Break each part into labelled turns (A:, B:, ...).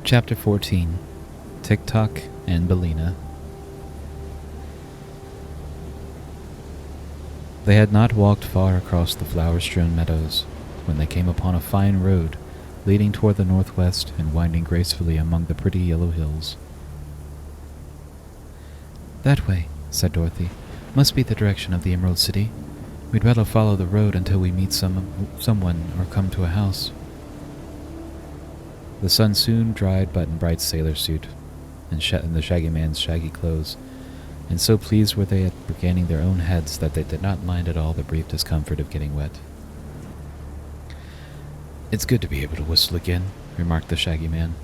A: Chapter 14. Tick-Tock and Billina. They had not walked far across the flower-strewn meadows when they came upon a fine road leading toward the northwest and winding gracefully among the pretty yellow hills. "That way," said Dorothy. "Must be the direction of the Emerald City. We'd rather follow the road until we meet someone or come to a house." The sun soon dried Button-Bright's sailor suit and the Shaggy Man's shaggy clothes, and so pleased were they at regaining their own heads that they did not mind at all the brief discomfort of getting wet. "It's good to be able to whistle again," remarked the Shaggy Man,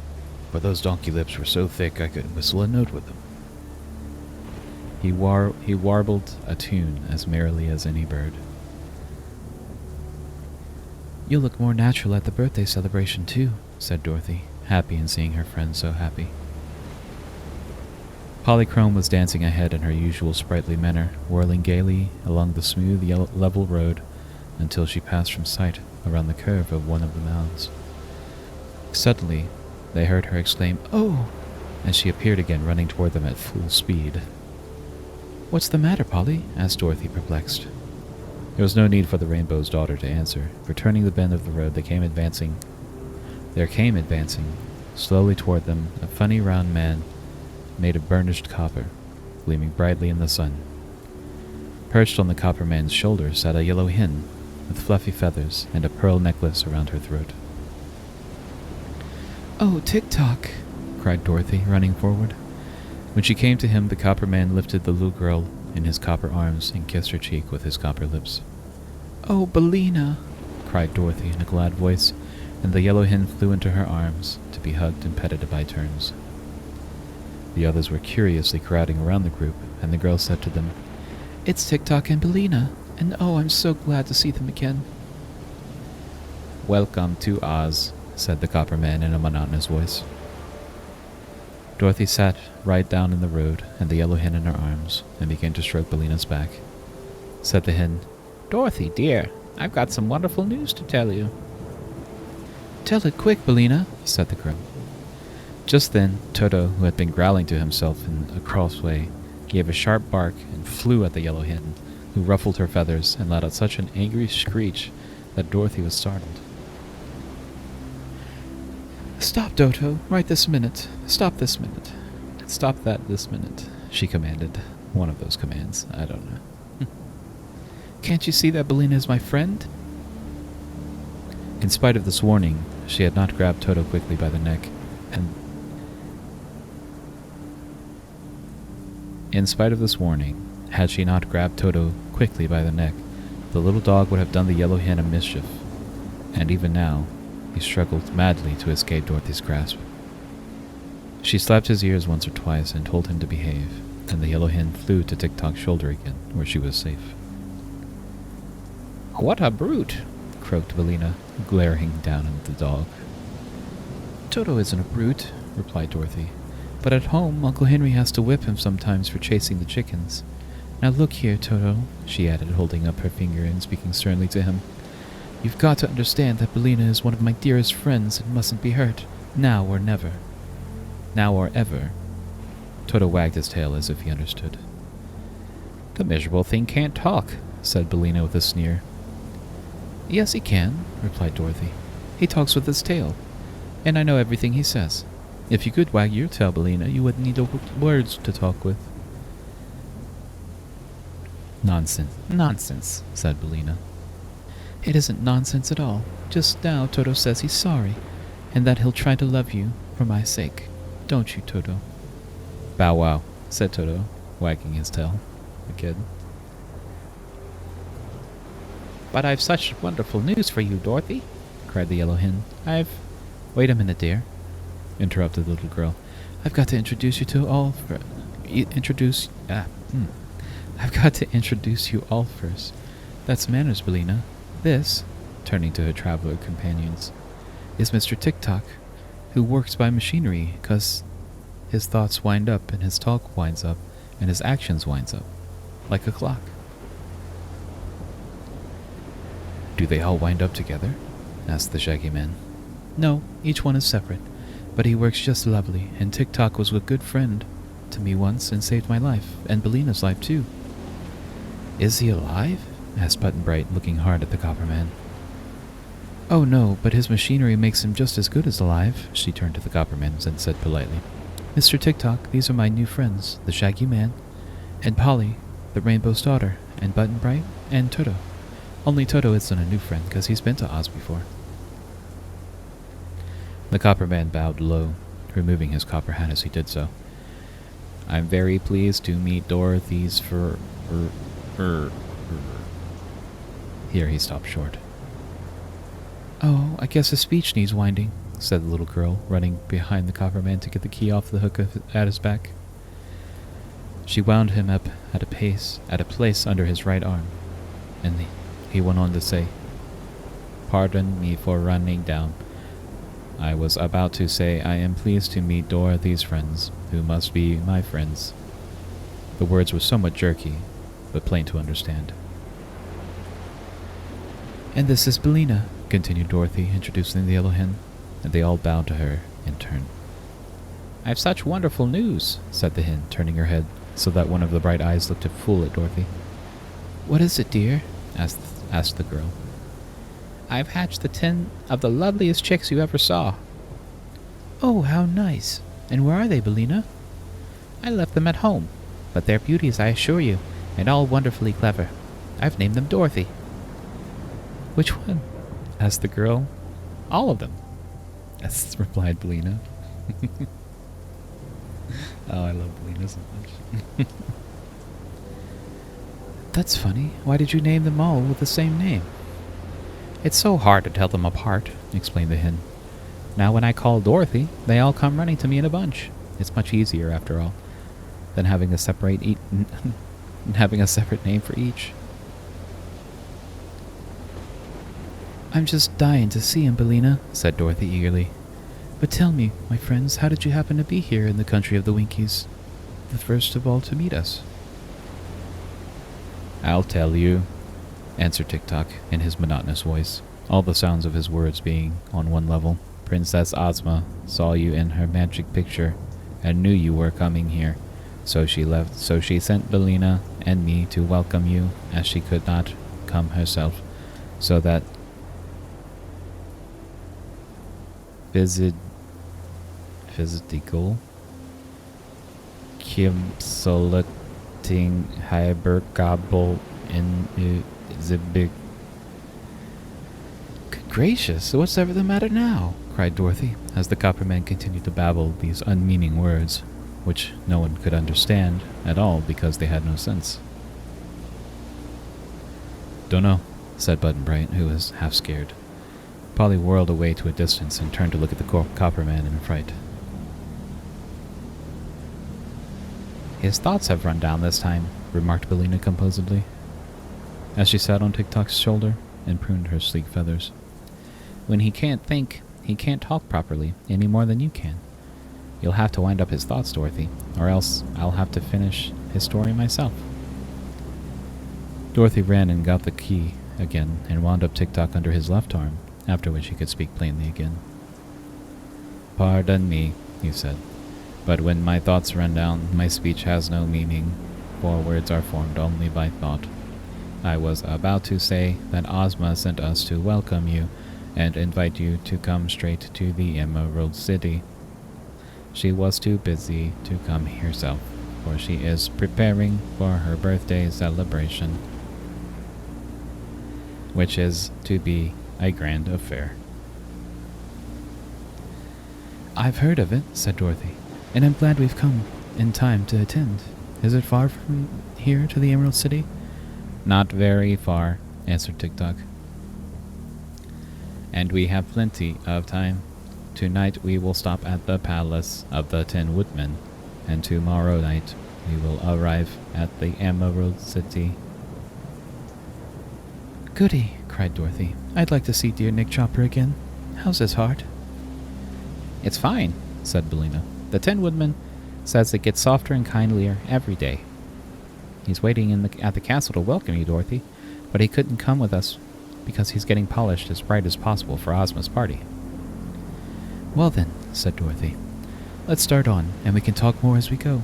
A: "but those donkey lips were so thick I couldn't whistle a note with them." He warbled a tune as merrily as any bird. "You'll look more natural at the birthday celebration, too," said Dorothy, happy in seeing her friend so happy. Polychrome was dancing ahead in her usual sprightly manner, whirling gaily along the smooth, level road until she passed from sight around the curve of one of the mounds. Suddenly, they heard her exclaim, "Oh!" as she appeared again running toward them at full speed. "What's the matter, Polly?" asked Dorothy, perplexed. There was no need for the Rainbow's Daughter to answer, for turning the bend of the road, there came advancing, slowly toward them, a funny round man made of burnished copper, gleaming brightly in the sun. Perched on the copper man's shoulder sat a yellow hen, with fluffy feathers and a pearl necklace around her throat. "Oh, Tick-Tock!" cried Dorothy, running forward. When she came to him, the copper man lifted the little girl in his copper arms and kissed her cheek with his copper lips. "Oh, Billina!" cried Dorothy in a glad voice, and the yellow hen flew into her arms to be hugged and petted by turns. The others were curiously crowding around the group, and the girl said to them, "It's Tick-Tock and Billina, and oh, I'm so glad to see them again." "Welcome to Oz," said the copper man in a monotonous voice. Dorothy sat right down in the road, and the yellow hen in her arms, and began to stroke Billina's back. Said the hen, "Dorothy, dear, I've got some wonderful news to tell you." "Tell it quick, Billina," said the girl. Just then, Toto, who had been growling to himself in a cross way, gave a sharp bark and flew at the yellow hen, who ruffled her feathers and let out such an angry screech that Dorothy was startled. "Stop, Toto, right this minute. Stop this minute. Stop that this minute," she commanded. One of those commands, I don't know. "Can't you see that Billina is my friend?" In spite of this warning, she had not grabbed Toto quickly by the neck, and had she not grabbed Toto quickly by the neck, the little dog would have done the yellow hen a mischief, and even now, he struggled madly to escape Dorothy's grasp. She slapped his ears once or twice and told him to behave, and the yellow hen flew to Tick-Tock's shoulder again, where she was safe. "What a brute!" croaked Billina, glaring down at the dog. "Toto isn't a brute," replied Dorothy. "But at home, Uncle Henry has to whip him sometimes for chasing the chickens. Now look here, Toto," she added, holding up her finger and speaking sternly to him. "You've got to understand that Billina is one of my dearest friends and mustn't be hurt, now or never. Now or ever." Toto wagged his tail as if he understood. "The miserable thing can't talk," said Billina with a sneer. "Yes, he can," replied Dorothy. "He talks with his tail, and I know everything he says. If you could wag your tail, Billina, you wouldn't need words to talk with." Nonsense, said Billina. "It isn't nonsense at all. Just now Toto says he's sorry, and that he'll try to love you for my sake. Don't you, Toto?" "Bow wow," said Toto, wagging his tail again. "But I've such wonderful news for you, Dorothy," cried the yellow hen. "Wait a minute, dear," interrupted the little girl. "I've got to introduce you all first. That's manners, Billina. This," turning to her traveler companions, "is Mr. Tick-Tock, who works by machinery, 'cause his thoughts wind up, and his talk winds up, and his actions winds up, like a clock." "Do they all wind up together?" asked the Shaggy Man. "No, each one is separate. But he works just lovely, and TikTok was a good friend to me once and saved my life, and Belina's life too. Is he alive? Asked Button Bright, looking hard at the Copperman. Oh no, but his machinery makes him just as good as alive. She turned to the Copperman and said politely, Mr. TikTok, these are my new friends, the Shaggy Man, and Polly, the Rainbow's daughter, and Button Bright, and Toto. Only Toto isn't a new friend, because he's been to Oz before. The Copperman bowed low, removing his copper hat as he did so. I'm very pleased to meet Dorothy's Here he stopped short. Oh, I guess his speech needs winding, said the little girl, running behind the Copperman to get the key off the hook at his back. She wound him up at a place under his right arm, and he went on to say, Pardon me for running down. I was about to say I am pleased to meet Dorothy's friends, who must be my friends. The words were somewhat jerky, but plain to understand. And this is Bellina, continued Dorothy, introducing the yellow hen, and they all bowed to her in turn. I've such wonderful news, said the hen, turning her head so that one of the bright eyes looked full at Dorothy. What is it, dear? asked the girl. I've hatched the 10 of the loveliest chicks you ever saw. Oh, how nice. And where are they, Bellina? I left them at home, but they're beauties, I assure you, and all wonderfully clever. I've named them Dorothy. Which one? Asked the girl. All of them, replied Bellina. Oh, I love Bellina so much. That's funny. Why did you name them all with the same name? It's so hard to tell them apart, explained the hen. Now when I call Dorothy, they all come running to me in a bunch. It's much easier, after all, than having a separate name for each. I'm just dying to see him, Bellina, said Dorothy eagerly. But tell me, my friends, how did you happen to be here in the country of the Winkies, the first of all to meet us? I'll tell you, answered TikTok in his monotonous voice, all the sounds of his words being on one level. Princess Ozma saw you in her magic picture and knew you were coming here, so she sent Bellina and me to welcome you, as she could not come herself, so that physical Kimsolating Hybergable in Zibig. Good gracious, what's ever the matter now? Cried Dorothy, as the Copperman continued to babble these unmeaning words, which no one could understand at all because they had no sense. Dunno, said Button Bright, who was half scared. Polly whirled away to a distance and turned to look at the Copperman in fright. His thoughts have run down this time, remarked Bellina composedly, as she sat on TikTok's shoulder and pruned her sleek feathers. When he can't think, he can't talk properly, any more than you can. You'll have to wind up his thoughts, Dorothy, or else I'll have to finish his story myself. Dorothy ran and got the key again and wound up TikTok under his left arm, after which he could speak plainly again. Pardon me, he said, but when my thoughts run down, my speech has no meaning, for words are formed only by thought. I was about to say that Ozma sent us to welcome you and invite you to come straight to the Emerald City. She was too busy to come herself, for she is preparing for her birthday celebration, which is to be a grand affair. I've heard of it, said Dorothy, and I'm glad we've come in time to attend. Is it far from here to the Emerald City? Not very far, answered TikTok. And we have plenty of time. Tonight we will stop at the Palace of the Tin Woodmen, and tomorrow night we will arrive at the Emerald City. Goody, cried Dorothy. I'd like to see dear Nick Chopper again. How's his heart? It's fine, said Bellina. The Tin Woodman says it gets softer and kindlier every day. He's waiting at the castle to welcome you, Dorothy, but he couldn't come with us because he's getting polished as bright as possible for Ozma's party. Well then, said Dorothy, let's start on, and we can talk more as we go.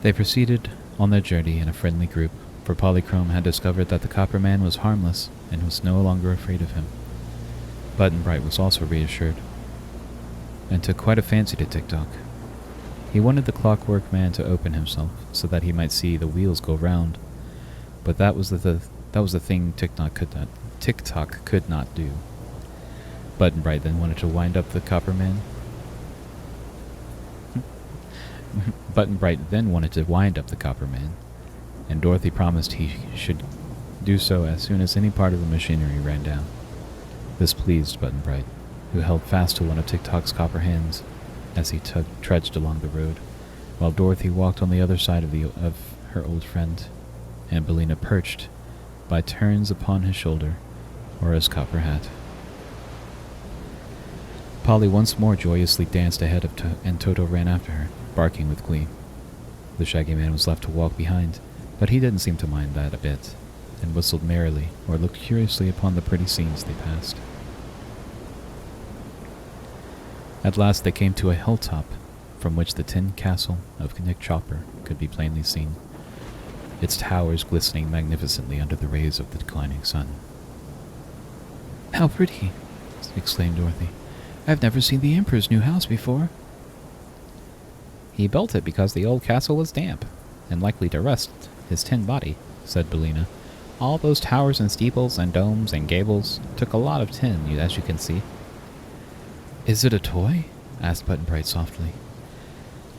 A: They proceeded on their journey in a friendly group, for Polychrome had discovered that the Copper Man was harmless and was no longer afraid of him. Button Bright was also reassured, and took quite a fancy to Tick-Tock. He wanted the Clockwork Man to open himself so that he might see the wheels go round, but that was the thing Tick-Tock could not do. Button Bright then wanted to wind up the Copper Man. Button Bright then wanted to wind up the Copper Man, and Dorothy promised he should do so as soon as any part of the machinery ran down. This pleased Button Bright, who held fast to one of Tick-Tock's copper hands as he trudged along the road, while Dorothy walked on the other side of her old friend, and Billina perched by turns upon his shoulder or his copper hat. Polly once more joyously danced ahead of and Toto ran after her, barking with glee. The Shaggy Man was left to walk behind, but he didn't seem to mind that a bit, and whistled merrily or looked curiously upon the pretty scenes they passed. At last they came to a hilltop, from which the tin castle of Nick Chopper could be plainly seen, its towers glistening magnificently under the rays of the declining sun. "How pretty!" exclaimed Dorothy. "I've never seen the Emperor's new house before." "He built it because the old castle was damp, and likely to rust his tin body," said Billina. "All those towers and steeples and domes and gables took a lot of tin, as you can see." "Is it a toy?" asked Button-Bright softly.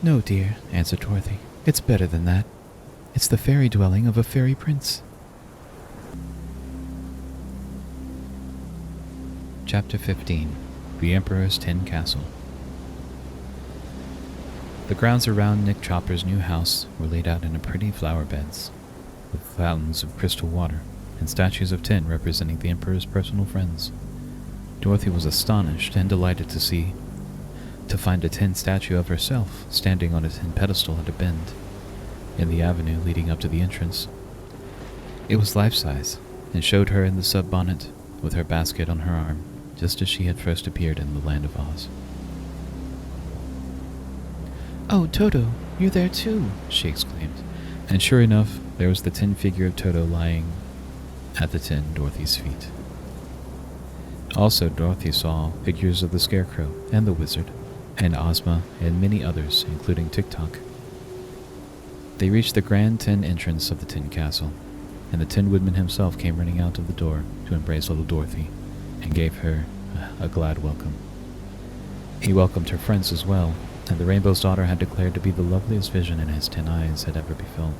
A: "No, dear," answered Dorothy. "It's better than that. It's the fairy dwelling of a fairy prince." Chapter 15. The Emperor's Tin Castle. The grounds around Nick Chopper's new house were laid out in pretty flower beds, with fountains of crystal water, and statues of tin representing the Emperor's personal friends. Dorothy was astonished and delighted to find a tin statue of herself standing on a tin pedestal at a bend in the avenue leading up to the entrance. It was life-size, and showed her in the sunbonnet with her basket on her arm, just as she had first appeared in the Land of Oz. "Oh, Toto, you're there too!" she exclaimed, and sure enough, there was the tin figure of Toto lying at the tin Dorothy's feet. Also, Dorothy saw figures of the Scarecrow and the Wizard, and Ozma, and many others, including Tick-Tock. They reached the grand tin entrance of the Tin Castle, and the Tin Woodman himself came running out of the door to embrace little Dorothy, and gave her a glad welcome. He welcomed her friends as well, and the Rainbow's Daughter had declared to be the loveliest vision in his tin eyes had ever beheld.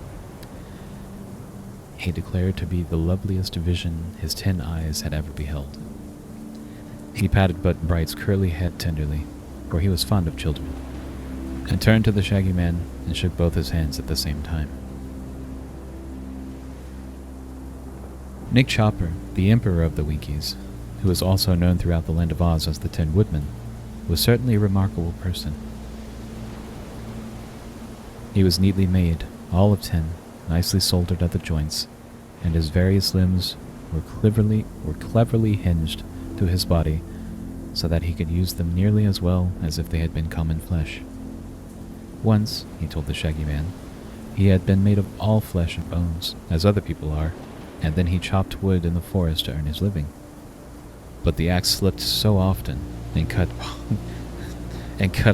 A: He declared to be the loveliest vision his tin eyes had ever beheld. He patted Button-Bright's curly head tenderly, for he was fond of children, and turned to the Shaggy Man and shook both his hands at the same time. Nick Chopper, the Emperor of the Winkies, who was also known throughout the Land of Oz as the Tin Woodman, was certainly a remarkable person. He was neatly made, all of tin, nicely soldered at the joints, and his various limbs were cleverly hinged to his body, so that he could use them nearly as well as if they had been common flesh. Once, he told the Shaggy Man, he had been made of all flesh and bones, as other people are, and then he chopped wood in the forest to earn his living. But the axe slipped so often and cut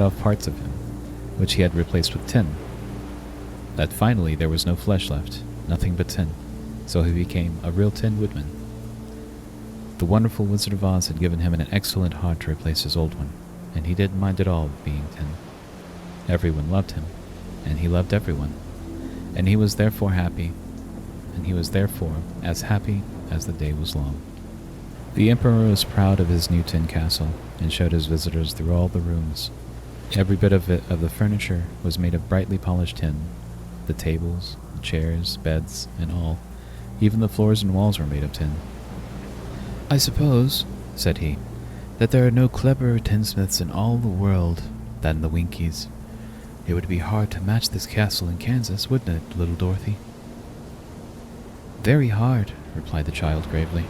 A: off parts of him, which he had replaced with tin, that finally there was no flesh left, nothing but tin, so he became a real Tin Woodman. The wonderful Wizard of Oz had given him an excellent heart to replace his old one, and he didn't mind at all being tin. Everyone loved him, and he loved everyone, and he was therefore as happy as the day was long. The Emperor was proud of his new tin castle, and showed his visitors through all the rooms. Every bit of the furniture was made of brightly polished tin, the tables, the chairs, beds, and all. Even the floors and walls were made of tin. "I suppose," said he, "that there are no cleverer tinsmiths in all the world than the Winkies. It would be hard to match this castle in Kansas, wouldn't it, little Dorothy?" "Very hard," replied the child gravely.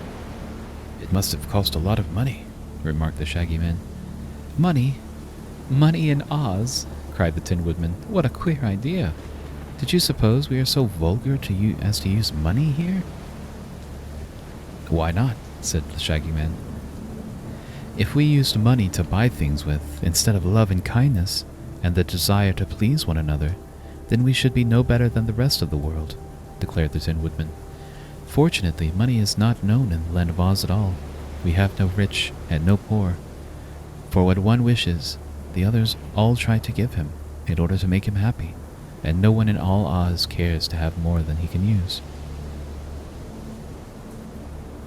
A: It must have cost a lot of money, remarked the Shaggy Man. Money? Money in Oz? Cried the Tin Woodman. What a queer idea. Did you suppose we are so vulgar as to use money here? Why not? Said the Shaggy Man. If we used money to buy things with, instead of love and kindness, and the desire to please one another, then we should be no better than the rest of the world, declared the Tin Woodman. Fortunately, money is not known in the land of Oz at all. We have no rich and no poor. For what one wishes, the others all try to give him, in order to make him happy, and no one in all Oz cares to have more than he can use.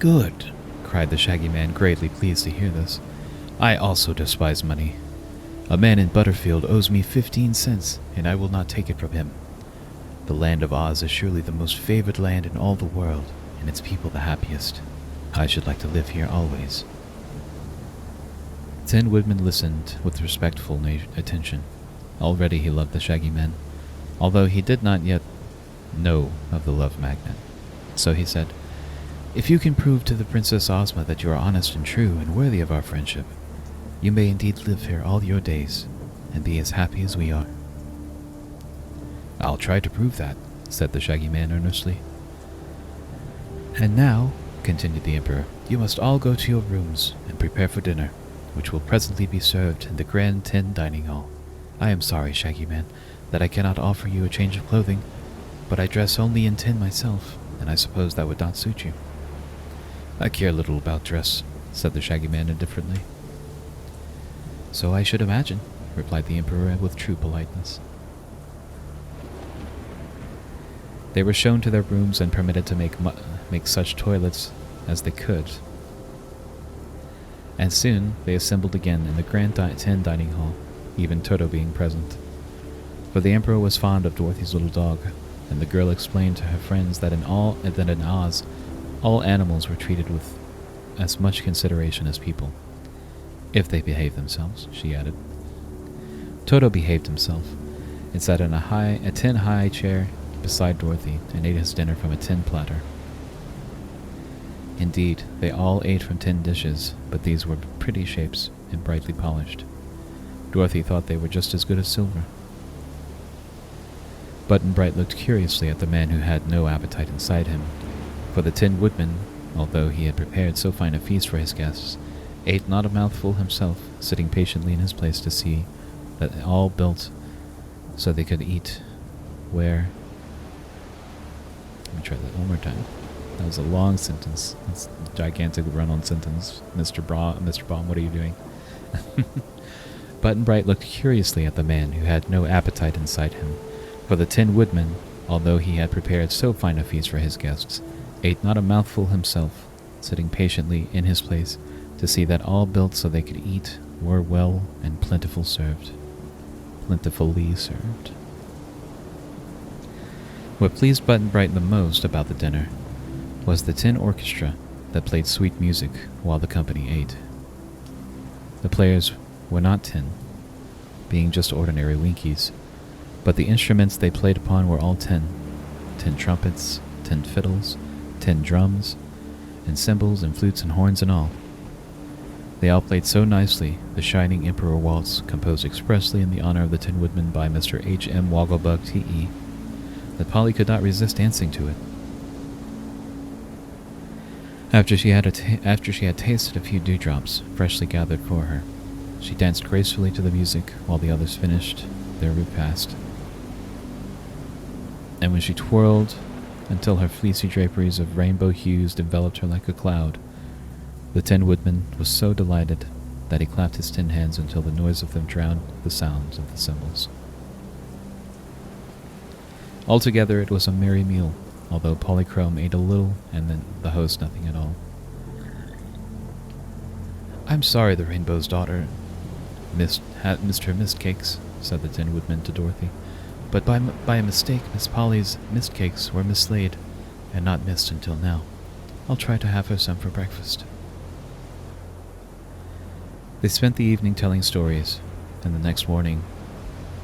A: Good, cried the Shaggy Man, greatly pleased to hear this. I also despise money. A man in Butterfield owes me 15 cents, and I will not take it from him. The land of Oz is surely the most favored land in all the world, and its people the happiest. I should like to live here always. Tin Woodman listened with respectful attention. Already he loved the Shaggy Man, although he did not yet know of the love magnet. So he said, If you can prove to the Princess Ozma that you are honest and true and worthy of our friendship, you may indeed live here all your days and be as happy as we are. I'll try to prove that, said the Shaggy Man earnestly. And now, continued the Emperor, you must all go to your rooms and prepare for dinner, which will presently be served in the grand tin dining hall. I am sorry, Shaggy Man, that I cannot offer you a change of clothing, but I dress only in tin myself, and I suppose that would not suit you. I care little about dress, said the Shaggy Man indifferently. So I should imagine, replied the Emperor with true politeness. They were shown to their rooms and permitted to make such toilets as they could. And soon they assembled again in the grand tin dining hall, even Toto being present. For the Emperor was fond of Dorothy's little dog, and the girl explained to her friends that in Oz, all animals were treated with as much consideration as people. If they behaved themselves, she added. Toto behaved himself, and sat in a tin-high chair beside Dorothy and ate his dinner from a tin platter. Indeed, they all ate from tin dishes, but these were pretty shapes and brightly polished. Dorothy thought they were just as good as silver. Button-Bright looked curiously at the man who had no appetite inside him, for the Tin Woodman, although he had prepared so fine a feast for his guests, ate not a mouthful himself, sitting patiently in his place to see that all built so they could eat where... Let me try that one more time. That was a long sentence. That's a gigantic run-on sentence. Mr. Baum, what are you doing? Button-Bright looked curiously at the man who had no appetite inside him, for the Tin Woodman, although he had prepared so fine a feast for his guests, ate not a mouthful himself, sitting patiently in his place to see that all built so they could eat were well and plentifully served. What pleased Button-Bright the most about the dinner was the tin orchestra that played sweet music while the company ate. The players were not tin, being just ordinary Winkies, but the instruments they played upon were all tin. Tin trumpets, tin fiddles, tin drums, and cymbals and flutes and horns and all. They all played so nicely the Shining Emperor Waltz, composed expressly in the honor of the Tin Woodman by Mr. H.M. Wogglebug T.E., that Polly could not resist dancing to it. After she had tasted a few dewdrops freshly gathered for her, she danced gracefully to the music while the others finished their repast. And when she twirled until her fleecy draperies of rainbow hues enveloped her like a cloud, the Tin Woodman was so delighted that he clapped his tin hands until the noise of them drowned the sounds of the cymbals. Altogether, it was a merry meal, although Polychrome ate a little and then the host nothing at all. I'm sorry the Rainbow's daughter missed her mistcakes, said the Tin Woodman to Dorothy, but by a mistake Miss Polly's mistcakes were mislaid and not missed until now. I'll try to have her some for breakfast. They spent the evening telling stories, and the next morning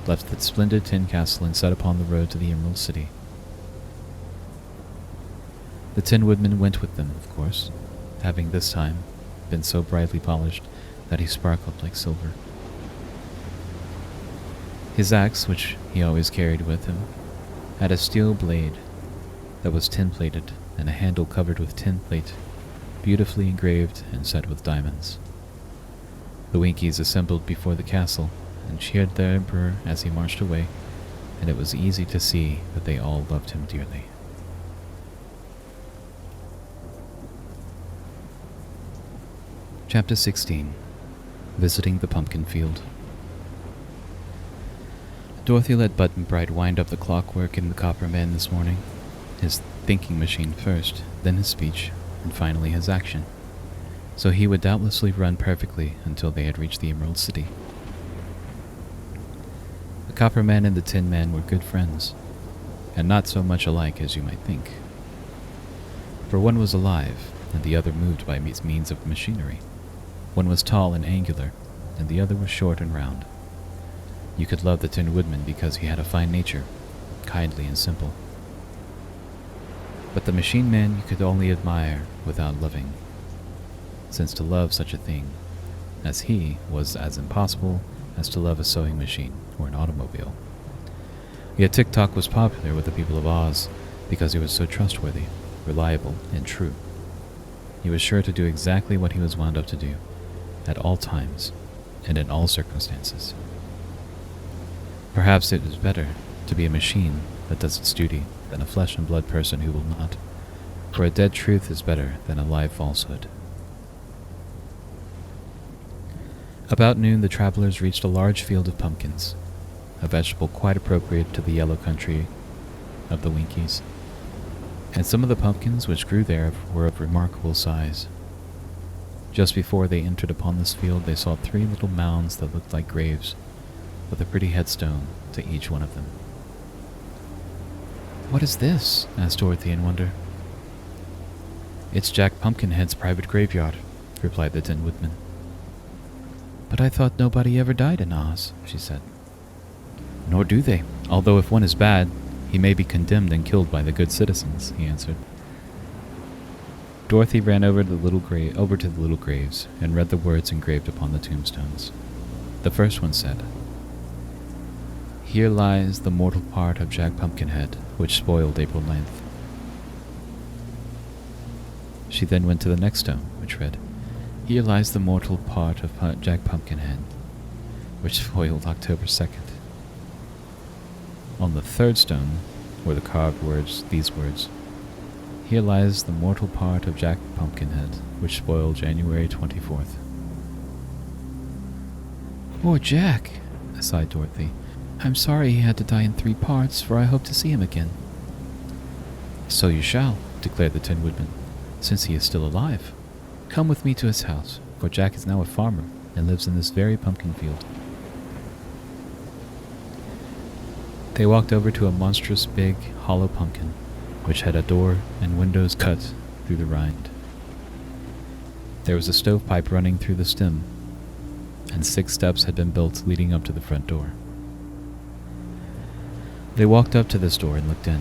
A: left the splendid tin castle and set upon the road to the Emerald City. The Tin Woodman went with them, of course, having this time been so brightly polished that he sparkled like silver. His axe, which he always carried with him, had a steel blade that was tin-plated and a handle covered with tin plate, beautifully engraved and set with diamonds. The Winkies assembled before the castle and cheered their emperor as he marched away, and it was easy to see that they all loved him dearly. Chapter 16. Visiting the Pumpkin Field. Dorothy let Button-Bright wind up the clockwork in the Copper Man this morning. His thinking machine first, then his speech, and finally his action. So he would doubtlessly run perfectly until they had reached the Emerald City. The Copper Man and the Tin Man were good friends, and not so much alike as you might think. For one was alive, and the other moved by means of machinery. One was tall and angular, and the other was short and round. You could love the Tin Woodman because he had a fine nature, kindly and simple. But the Machine Man you could only admire without loving, since to love such a thing as he was as impossible as to love a sewing machine or an automobile. Yet Tick-Tock was popular with the people of Oz because he was so trustworthy, reliable, and true. He was sure to do exactly what he was wound up to do, at all times, and in all circumstances. Perhaps it is better to be a machine that does its duty than a flesh-and-blood person who will not, for a dead truth is better than a live falsehood. About noon the travelers reached a large field of pumpkins, a vegetable quite appropriate to the yellow country of the Winkies, and some of the pumpkins which grew there were of remarkable size. Just before they entered upon this field, they saw 3 little mounds that looked like graves, with a pretty headstone to each one of them. "What is this?" asked Dorothy in wonder. "It's Jack Pumpkinhead's private graveyard," replied the Tin Woodman. "But I thought nobody ever died in Oz," she said. "Nor do they, although if one is bad, he may be condemned and killed by the good citizens," he answered. Dorothy ran over to the little graves and read the words engraved upon the tombstones. The first one said, "Here lies the mortal part of Jack Pumpkinhead, which spoiled April 9th. She then went to the next stone, which read, "Here lies the mortal part of Jack Pumpkinhead, which spoiled October 2nd. On the third stone were the carved words, these words, "Here lies the mortal part of Jack Pumpkinhead, which spoiled January 24th. "Poor Jack," sighed Dorothy. "I'm sorry he had to die in 3 parts, for I hope to see him again." "So you shall," declared the Tin Woodman, "since he is still alive. Come with me to his house, for Jack is now a farmer and lives in this very pumpkin field." They walked over to a monstrous big, hollow pumpkin, which had a door and windows cut through the rind. There was a stovepipe running through the stem, and 6 steps had been built leading up to the front door. They walked up to this door and looked in.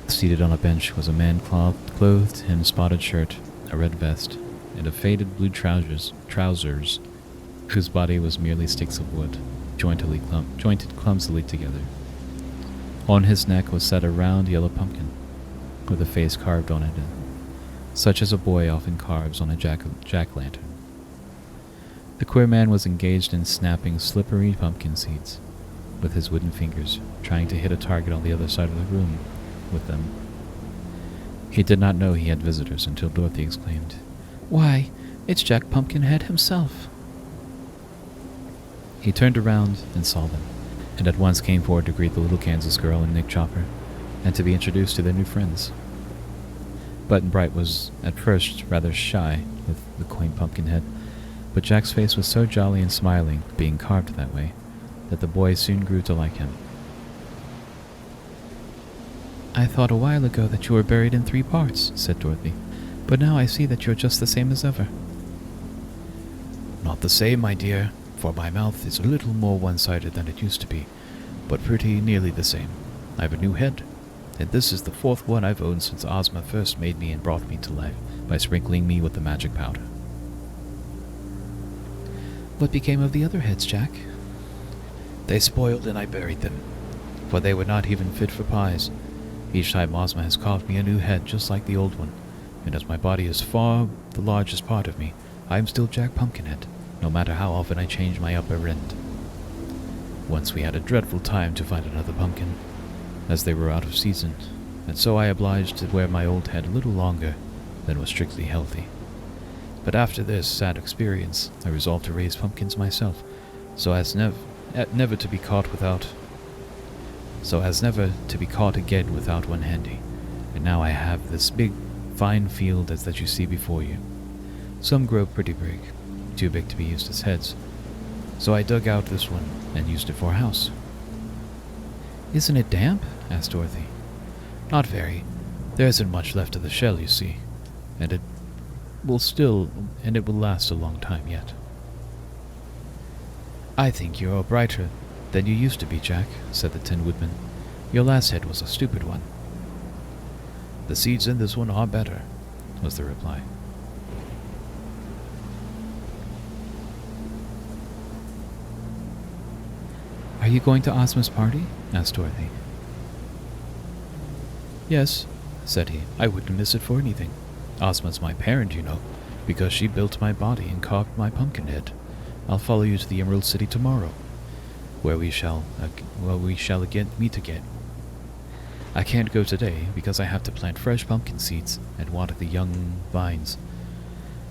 A: Seated on a bench was a man clothed in a spotted shirt, a red vest, and a faded blue trousers, whose body was merely sticks of wood, jointed clumsily together. On his neck was set a round yellow pumpkin, with a face carved on it, such as a boy often carves on a jack-lantern. The queer man was engaged in snapping slippery pumpkin seeds with his wooden fingers, trying to hit a target on the other side of the room with them. He did not know he had visitors until Dorothy exclaimed, "Why, it's Jack Pumpkinhead himself!" He turned around and saw them, and at once came forward to greet the little Kansas girl and Nick Chopper, and to be introduced to their new friends. Button-Bright was at first rather shy with the quaint Pumpkinhead, but Jack's face was so jolly and smiling, being carved that way, that the boy soon grew to like him. "I thought a while ago that you were buried in 3 parts," said Dorothy, "but now I see that you're just the same as ever." "Not the same, my dear, for my mouth is a little more one-sided than it used to be, but pretty nearly the same. I have a new head, and this is the fourth one I've owned since Ozma first made me and brought me to life by sprinkling me with the magic powder. What became of the other heads, Jack? They spoiled and I buried them, for they were not even fit for pies. Each time Ozma has carved me a new head just like the old one, and as my body is far the largest part of me, I am still Jack Pumpkinhead, no matter how often I change my upper end. Once we had a dreadful time to find another pumpkin, as they were out of season, and so I obliged to wear my old head a little longer than was strictly healthy. But after this sad experience, I resolved to raise pumpkins myself, so as never to be caught again without one handy. And now I have this big, fine field as that you see before you. Some grow pretty big, too big to be used as heads, so I dug out this one and used it for a house. Isn't it damp? Asked Dorothy. Not very. There isn't much left of the shell, you see, and it will last a long time yet. I think you're all brighter than you used to be, Jack, said the Tin Woodman. Your last head was a stupid one. The seeds in this one are better, was the reply. Are you going to Ozma's party? Asked Dorothy. Yes, said he. I wouldn't miss it for anything. Ozma's my parent, you know, because she built my body and carved my pumpkin head. I'll follow you to the Emerald City tomorrow, where we shall again meet again. I can't go today because I have to plant fresh pumpkin seeds and water the young vines.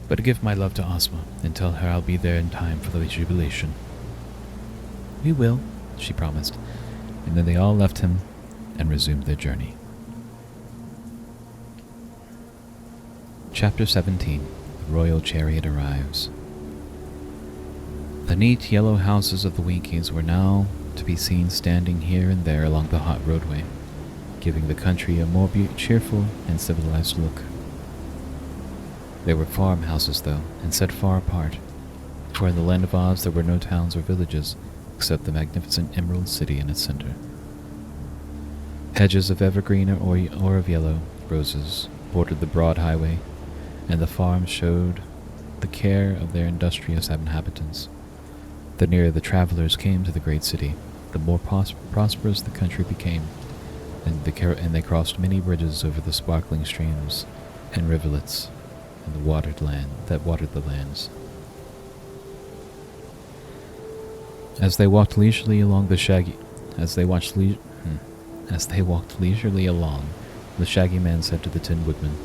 A: But give my love to Ozma and tell her I'll be there in time for the jubilation. We will, she promised, and then they all left him and resumed their journey. Chapter 17. The Royal Chariot Arrives. The neat yellow houses of the Winkies were now to be seen standing here and there along the hot roadway, giving the country a more cheerful and civilized look. They were farmhouses, though, and set far apart, for in the land of Oz there were no towns or villages except the magnificent Emerald City in its center. Hedges of evergreen or of yellow roses bordered the broad highway, and the farms showed the care of their industrious inhabitants. The nearer the travelers came to the great city, the more prosperous the country became, and they crossed many bridges over the sparkling streams and rivulets and the watered the lands. As they walked leisurely along, the shaggy man said to the Tin Woodman,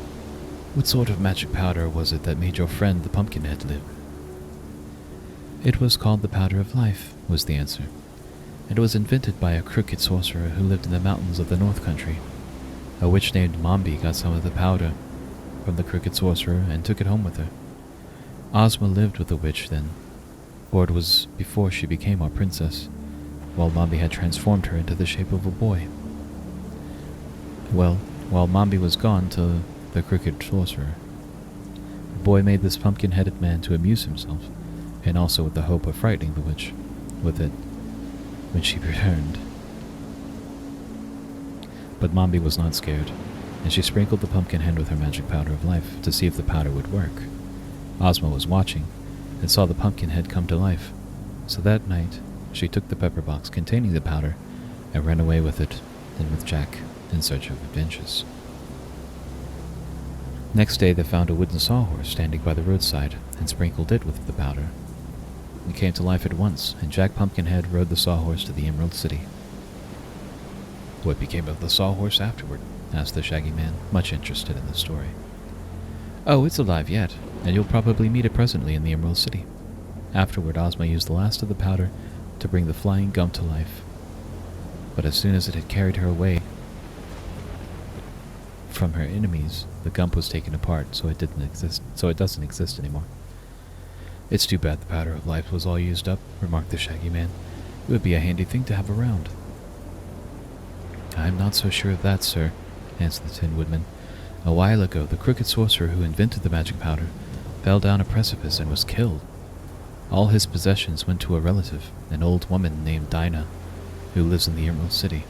A: "What sort of magic powder was it that made your friend the Pumpkinhead live?" "It was called the Powder of Life," was the answer. "It was invented by a crooked sorcerer who lived in the mountains of the North Country. A witch named Mombi got some of the powder from the crooked sorcerer and took it home with her. Ozma lived with the witch then, or it was before she became our princess, while Mombi had transformed her into the shape of a boy. Well, while Mombi was gone to the crooked sorcerer, the boy made this pumpkin-headed man to amuse himself, and also with the hope of frightening the witch with it when she returned. But Mombi was not scared, and she sprinkled the pumpkin head with her magic powder of life to see if the powder would work. Ozma was watching, and saw the pumpkin head come to life, so that night she took the pepper box containing the powder and ran away with it and with Jack in search of adventures. Next day they found a wooden sawhorse standing by the roadside and sprinkled it with the powder. It came to life at once, and Jack Pumpkinhead rode the sawhorse to the Emerald City. "What became of the sawhorse afterward?" asked the Shaggy Man, much interested in the story. "Oh, it's alive yet, and you'll probably meet it presently in the Emerald City. Afterward, Ozma used the last of the powder to bring the flying gump to life. But as soon as it had carried her away from her enemies, the gump was taken apart, so it doesn't exist anymore." "It's too bad the powder of life was all used up," remarked the Shaggy Man. "It would be a handy thing to have around." "I'm not so sure of that, sir," answered the Tin Woodman. "A while ago, the crooked sorcerer who invented the magic powder fell down a precipice and was killed. All his possessions went to a relative, an old woman named Dinah, who lives in the Emerald City.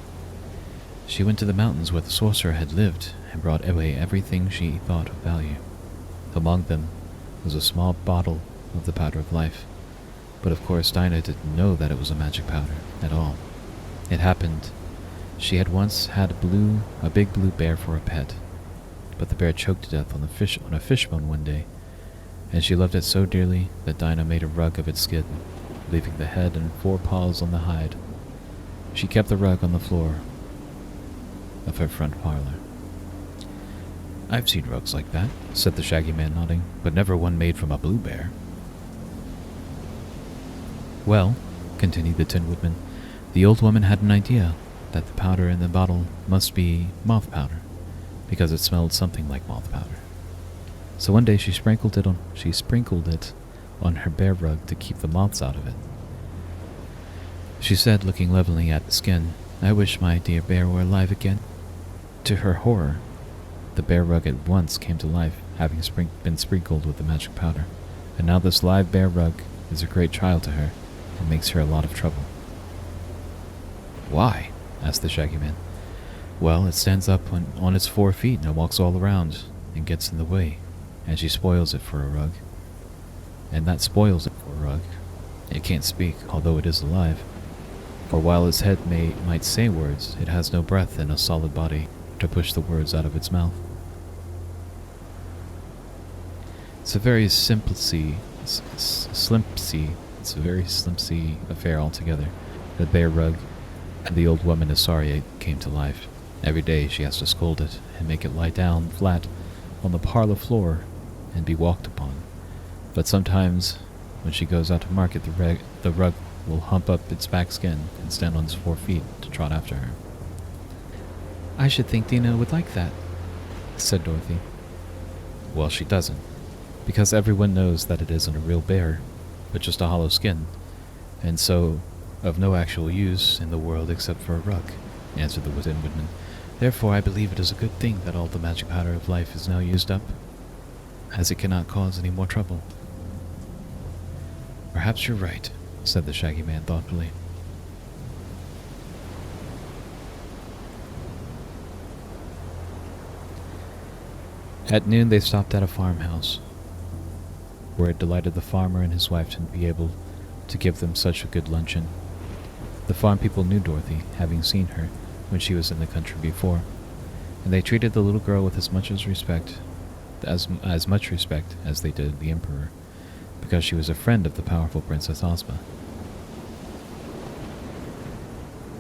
A: She went to the mountains where the sorcerer had lived and brought away everything she thought of value. Among them was a small bottle of the powder of life, but of course Dinah didn't know that it was a magic powder at all. It happened she had once had a big blue bear for a pet, but the bear choked to death on a fishbone one day, and she loved it so dearly that Dinah made a rug of its skin, leaving the head and 4 paws on the hide. She kept the rug on the floor of her front parlor. "I've seen rugs like that," said the Shaggy Man, nodding, "but never one made from a blue bear." "Well," continued the Tin Woodman, "the old woman had an idea that the powder in the bottle must be moth powder, because it smelled something like moth powder. So one day she sprinkled it on her bear rug to keep the moths out of it. She said, looking levelly at the skin, 'I wish my dear bear were alive again.' To her horror, the bear rug at once came to life, having been sprinkled with the magic powder, and now this live bear rug is a great trial to her and makes her a lot of trouble." "Why?" asked the Shaggy Man. "Well, it stands up on its 4 feet and walks all around and gets in the way, and she spoils it for a rug. And that spoils it for a rug. It can't speak, although it is alive, for while its head might say words, it has no breath and a solid body to push the words out of its mouth. It's a very slimpsy affair altogether. The bear rug, and the old woman is sorry it came to life. Every day she has to scold it and make it lie down flat on the parlor floor and be walked upon. But sometimes, when she goes out to market, the rug will hump up its back skin and stand on its 4 feet to trot after her." "I should think Dina would like that," said Dorothy. "Well, she doesn't, because everyone knows that it isn't a real bear, but just a hollow skin, and so of no actual use in the world except for a rug," answered the Tin Woodman. "Therefore I believe it is a good thing that all the magic powder of life is now used up, as it cannot cause any more trouble." "Perhaps you're right," said the Shaggy Man thoughtfully. At noon they stopped at a farmhouse, where it delighted the farmer and his wife to be able to give them such a good luncheon. The farm people knew Dorothy, having seen her when she was in the country before, and they treated the little girl with as much respect as they did the Emperor, because she was a friend of the powerful Princess Ozma.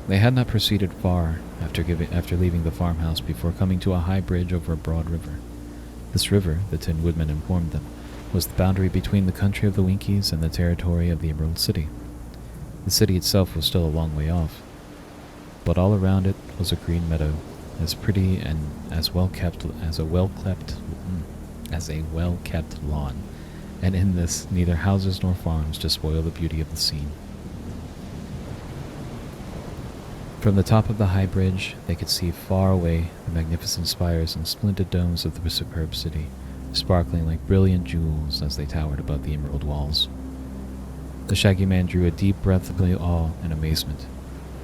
A: They had not proceeded far after leaving the farmhouse before coming to a high bridge over a broad river. This river, the Tin Woodman informed them, was the boundary between the country of the Winkies and the territory of the Emerald City. The city itself was still a long way off, but all around it was a green meadow, as pretty and as well-kept as a well-kept lawn, and in this neither houses nor farms to spoil the beauty of the scene. From the top of the high bridge, they could see far away the magnificent spires and splendid domes of the superb city, sparkling like brilliant jewels as they towered above the emerald walls. The Shaggy Man drew a deep breath of awe and amazement,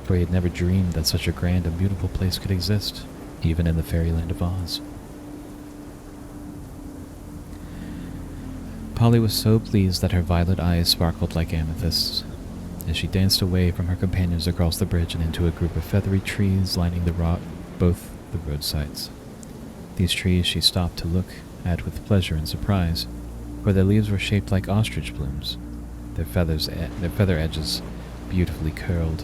A: for he had never dreamed that such a grand and beautiful place could exist, even in the fairyland of Oz. Polly was so pleased that her violet eyes sparkled like amethysts, as she danced away from her companions across the bridge and into a group of feathery trees lining both the roadsides. These trees she stopped to look at with pleasure and surprise, for their leaves were shaped like ostrich plumes, their feather edges beautifully curled,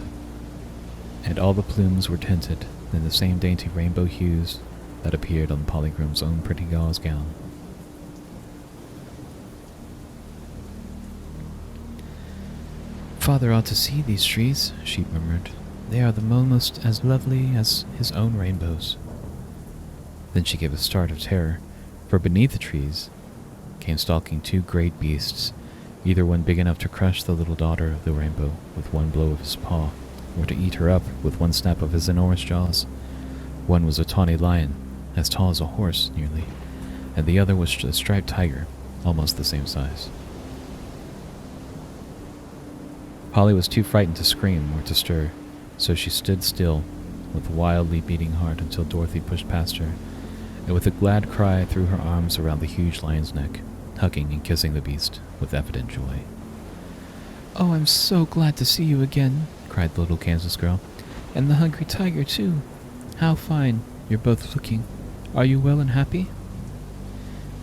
A: and all the plumes were tinted in the same dainty rainbow hues that appeared on Polychrome's own pretty gauze gown. "Father ought to see these trees," she murmured. "They are almost as lovely as his own rainbows." Then she gave a start of terror, for beneath the trees came stalking 2 great beasts, either one big enough to crush the little daughter of the rainbow with one blow of his paw, or to eat her up with one snap of his enormous jaws. One was a tawny lion, as tall as a horse, nearly, and the other was a striped tiger, almost the same size. Polly was too frightened to scream or to stir, so she stood still, with a wildly beating heart until Dorothy pushed past her, and with a glad cry threw her arms around the huge lion's neck, hugging and kissing the beast with evident joy. "Oh, I'm so glad to see you again," cried the little Kansas girl. "And the hungry tiger, too. How fine you're both looking. Are you well and happy?"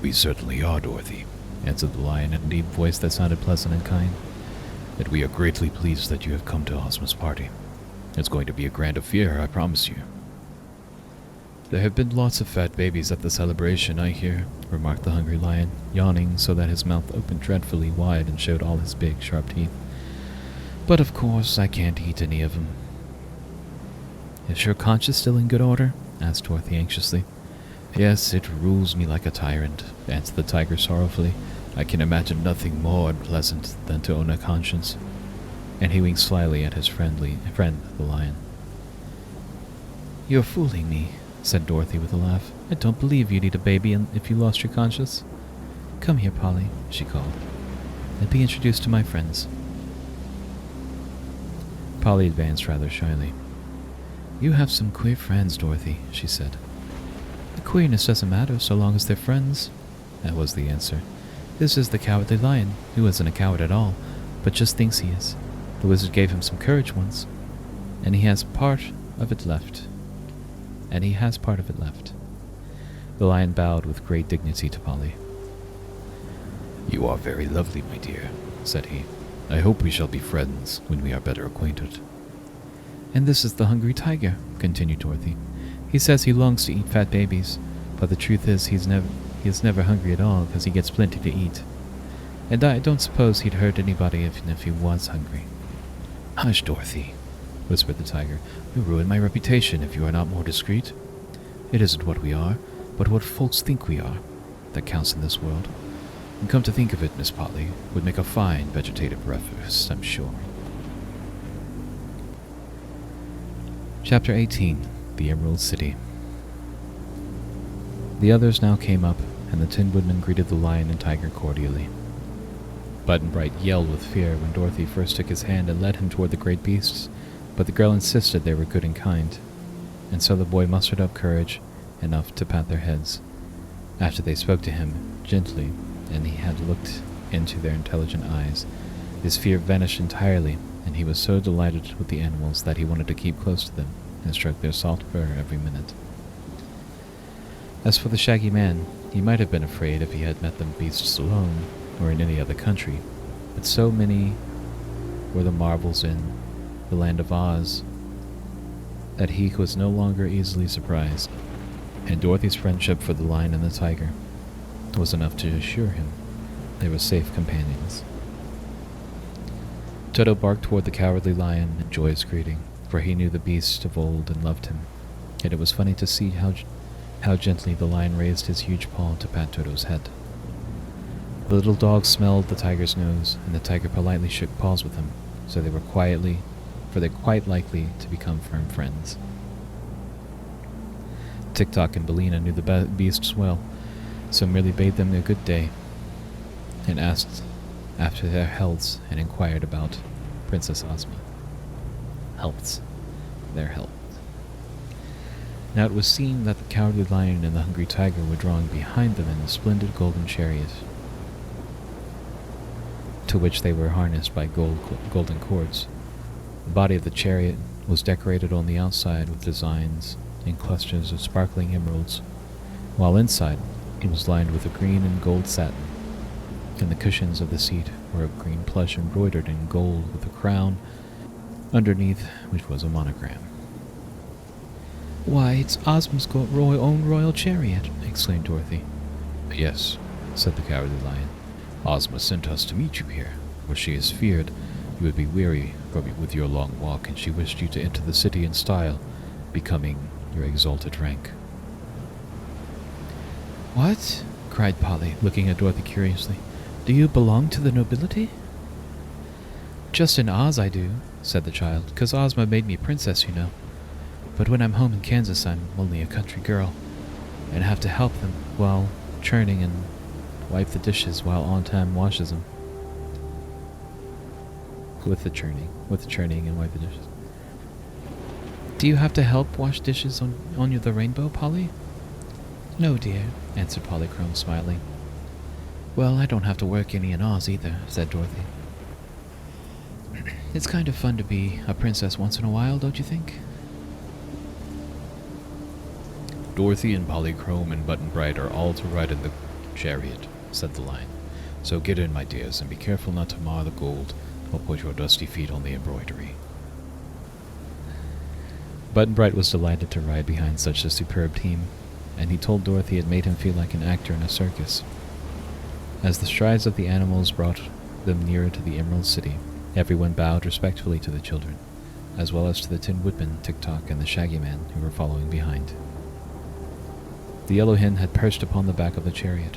B: "We certainly are, Dorothy,"
A: answered the lion in a deep voice that sounded pleasant and kind.
B: "And we are greatly pleased that you have come to Ozma's party. It's going to be a grand affair, I promise you."
A: "There have been lots of fat babies at the celebration, I hear," remarked the hungry lion, yawning so that his mouth opened dreadfully wide and showed all his big, sharp teeth. "But of course, I can't eat any of them." "Is your conscience still in good order?" asked Dorothy anxiously. "Yes, it rules me like a tyrant," answered the tiger sorrowfully. "I can imagine nothing more unpleasant than to own a conscience." And he winked slyly at his friend, the lion. "You're fooling me," said Dorothy with a laugh. "I don't believe you'd eat a baby if you lost your conscience. Come here, Polly," she called, "and be introduced to my friends." Polly advanced rather shyly. "You have some queer friends, Dorothy," she said. "The queerness doesn't matter so long as they're friends," that was the answer. "This is the Cowardly Lion, who isn't a coward at all, but just thinks he is. The wizard gave him some courage once, and he has part of it left. The lion bowed with great dignity to Polly.
B: "You are very lovely, my dear," said he. "I hope we shall be friends when we are better acquainted."
A: "And this is the hungry tiger," continued Dorothy. "He says he longs to eat fat babies, but the truth is he is never hungry at all because he gets plenty to eat. And I don't suppose he'd hurt anybody even if he was hungry."
B: "Hush, Dorothy,"
A: whispered the tiger.
B: "You'll ruin my reputation if you are not more discreet. It isn't what we are, but what folks think we are, that counts in this world. And come to think of it, Miss Polly would make a fine vegetative breakfast, I'm sure."
A: Chapter 18. The Emerald City. The others now came up, and the Tin Woodman greeted the lion and tiger cordially. Button-Bright yelled with fear when Dorothy first took his hand and led him toward the great beasts, but the girl insisted they were good and kind, and so the boy mustered up courage enough to pat their heads. After they spoke to him gently, and he had looked into their intelligent eyes, his fear vanished entirely, and he was so delighted with the animals that he wanted to keep close to them and stroke their soft fur every minute. As for the Shaggy Man, he might have been afraid if he had met them beasts alone, or in any other country, but so many were the marvels in the land of Oz that he was no longer easily surprised, and Dorothy's friendship for the lion and the tiger was enough to assure him they were safe companions. Toto barked toward the Cowardly Lion in joyous greeting, for he knew the beast of old and loved him, yet it was funny to see how gently the lion raised his huge paw to pat Toto's head. The little dog smelled the tiger's nose, and the tiger politely shook paws with him, so they were quite likely to become firm friends. Tik-Tok and Billina knew the beasts well, so merely bade them a good day, and asked after their healths and inquired about Princess Ozma. Their health. Now it was seen that the Cowardly Lion and the Hungry Tiger were drawing behind them in a splendid golden chariot, to which they were harnessed by golden cords. The body of the chariot was decorated on the outside with designs and clusters of sparkling emeralds, while inside it was lined with a green and gold satin, and the cushions of the seat were of green plush embroidered in gold with a crown underneath which was a monogram. "Why, it's Ozma's own royal chariot!" exclaimed Dorothy.
B: "Yes," said the Cowardly Lion. "Ozma sent us to meet you here, for she is feared you would be weary with your long walk, and she wished you to enter the city in style, becoming your exalted rank."
A: "What?" cried Polly, looking at Dorothy curiously. "Do you belong to the nobility?" "Just in Oz I do," said the child, "'cause Ozma made me princess, you know. But when I'm home in Kansas, I'm only a country girl, and have to help them while churning and wipe the dishes while Aunt Em washes them." With the churning and wipe the dishes. Do you have to help wash dishes on the rainbow, Polly? No, dear, answered Polychrome, smiling. Well, I don't have to work any in Oz either, said Dorothy. It's kind of fun to be a princess once in a while, don't you think?
B: Dorothy and Polychrome and Button-Bright are all to ride in the chariot, said the Lion. So get in, my dears, and be careful not to mar the gold or put your dusty feet on the embroidery.
A: Button-Bright was delighted to ride behind such a superb team, and he told Dorothy it made him feel like an actor in a circus. As the strides of the animals brought them nearer to the Emerald City, everyone bowed respectfully to the children, as well as to the Tin Woodman, Tick-Tock, and the Shaggy Man, who were following behind. The Yellow Hen had perched upon the back of the chariot,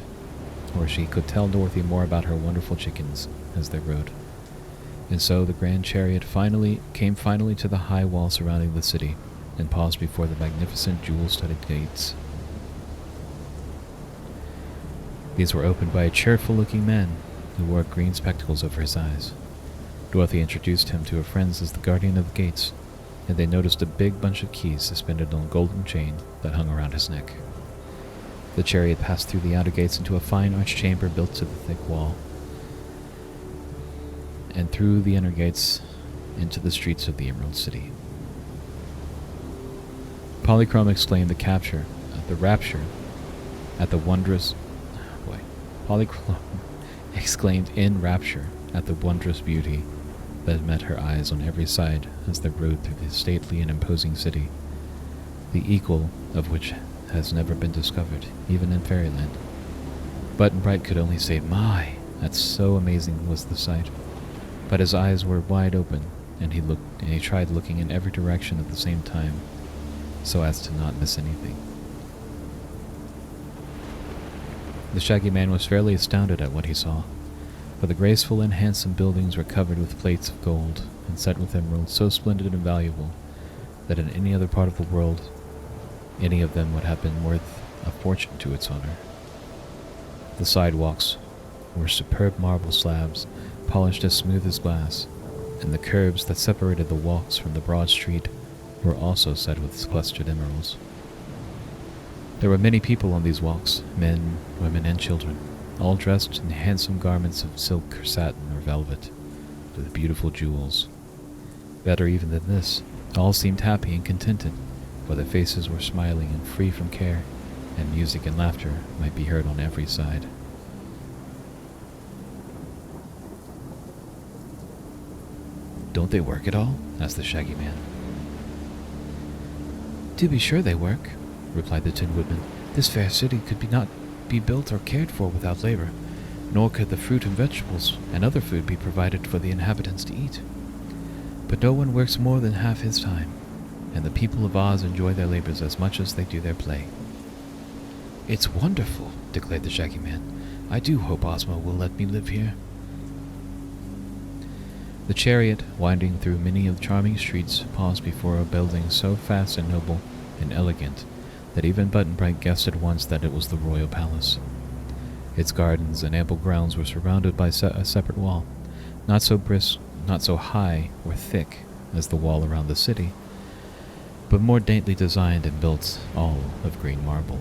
A: where she could tell Dorothy more about her wonderful chickens as they rode. And so the grand chariot came finally to the high wall surrounding the city, and paused before the magnificent jewel-studded gates. These were opened by a cheerful-looking man who wore green spectacles over his eyes. Dorothy introduced him to her friends as the guardian of the gates, and they noticed a big bunch of keys suspended on a golden chain that hung around his neck. The chariot passed through the outer gates into a fine arched chamber built to the thick wall, and through the inner gates into the streets of the Emerald City. Polychrome exclaimed the rapture at the wondrous... Polychrome exclaimed in rapture at the wondrous beauty that met her eyes on every side as they rode through the stately and imposing city, the equal of which has never been discovered, even in Fairyland. Button-Bright could only say, "My!" That's so amazing was the sight. But his eyes were wide open, and he tried looking in every direction at the same time, so as to not miss anything. The Shaggy Man was fairly astounded at what he saw, for the graceful and handsome buildings were covered with plates of gold and set with emeralds so splendid and valuable that in any other part of the world, any of them would have been worth a fortune to its owner. The sidewalks were superb marble slabs, polished as smooth as glass, and the curbs that separated the walks from the broad street were also set with clustered emeralds. There were many people on these walks, men, women, and children, all dressed in handsome garments of silk or satin or velvet, with beautiful jewels. Better even than this, all seemed happy and contented, for their faces were smiling and free from care, and music and laughter might be heard on every side. "Don't they work at all?" asked the Shaggy Man. "To be sure they work," replied the Tin Woodman. "This fair city could not be built or cared for without labor, nor could the fruit and vegetables and other food be provided for the inhabitants to eat. But no one works more than half his time, and the people of Oz enjoy their labors as much as they do their play." "It's wonderful," declared the Shaggy Man. "I do hope Ozma will let me live here." The chariot, winding through many of the charming streets, paused before a building so vast and noble and elegant that even Button-Bright guessed at once that it was the royal palace. Its gardens and ample grounds were surrounded by a separate wall, not so brisk, not so high or thick as the wall around the city, but more daintily designed and built all of green marble.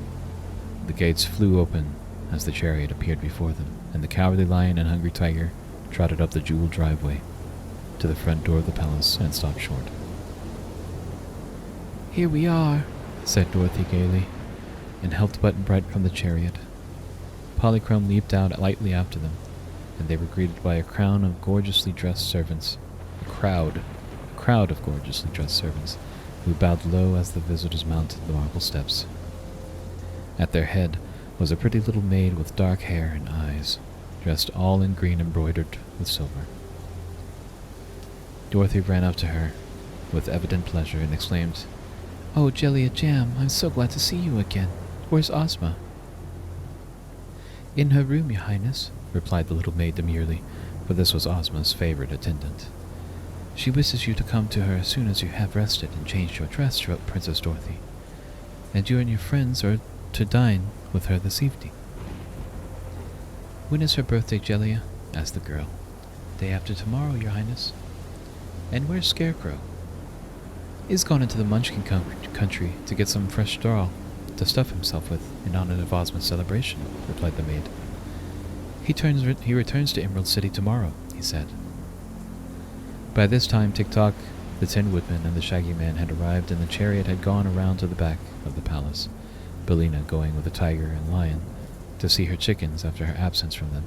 A: The gates flew open as the chariot appeared before them, and the Cowardly Lion and Hungry Tiger trotted up the jeweled driveway to the front door of the palace and stopped short. "Here we are," said Dorothy gaily, and helped Button-Bright from the chariot. Polychrome leaped out lightly after them, and they were greeted by a crowd of gorgeously dressed servants, who bowed low as the visitors mounted the marble steps. At their head was a pretty little maid with dark hair and eyes, dressed all in green embroidered with silver. Dorothy ran up to her with evident pleasure and exclaimed, "Oh, Jellia Jam, I'm so glad to see you again. Where's Ozma?" "In her room, Your Highness," replied the little maid demurely, for this was Ozma's favorite attendant. "She wishes you to come to her as soon as you have rested and changed your dress," wrote Princess Dorothy. "And you and your friends are to dine with her this evening." "When is her birthday, Jellia?" asked the girl. "Day after tomorrow, Your Highness." "And where's Scarecrow?" He's gone into the Munchkin country to get some fresh straw to stuff himself with in honor of Ozma's celebration, replied the maid. He returns to Emerald City tomorrow, he said. By this time, Tick-Tock, the Tin Woodman, and the Shaggy Man had arrived, and the chariot had gone around to the back of the palace, Billina going with the tiger and lion to see her chickens after her absence from them.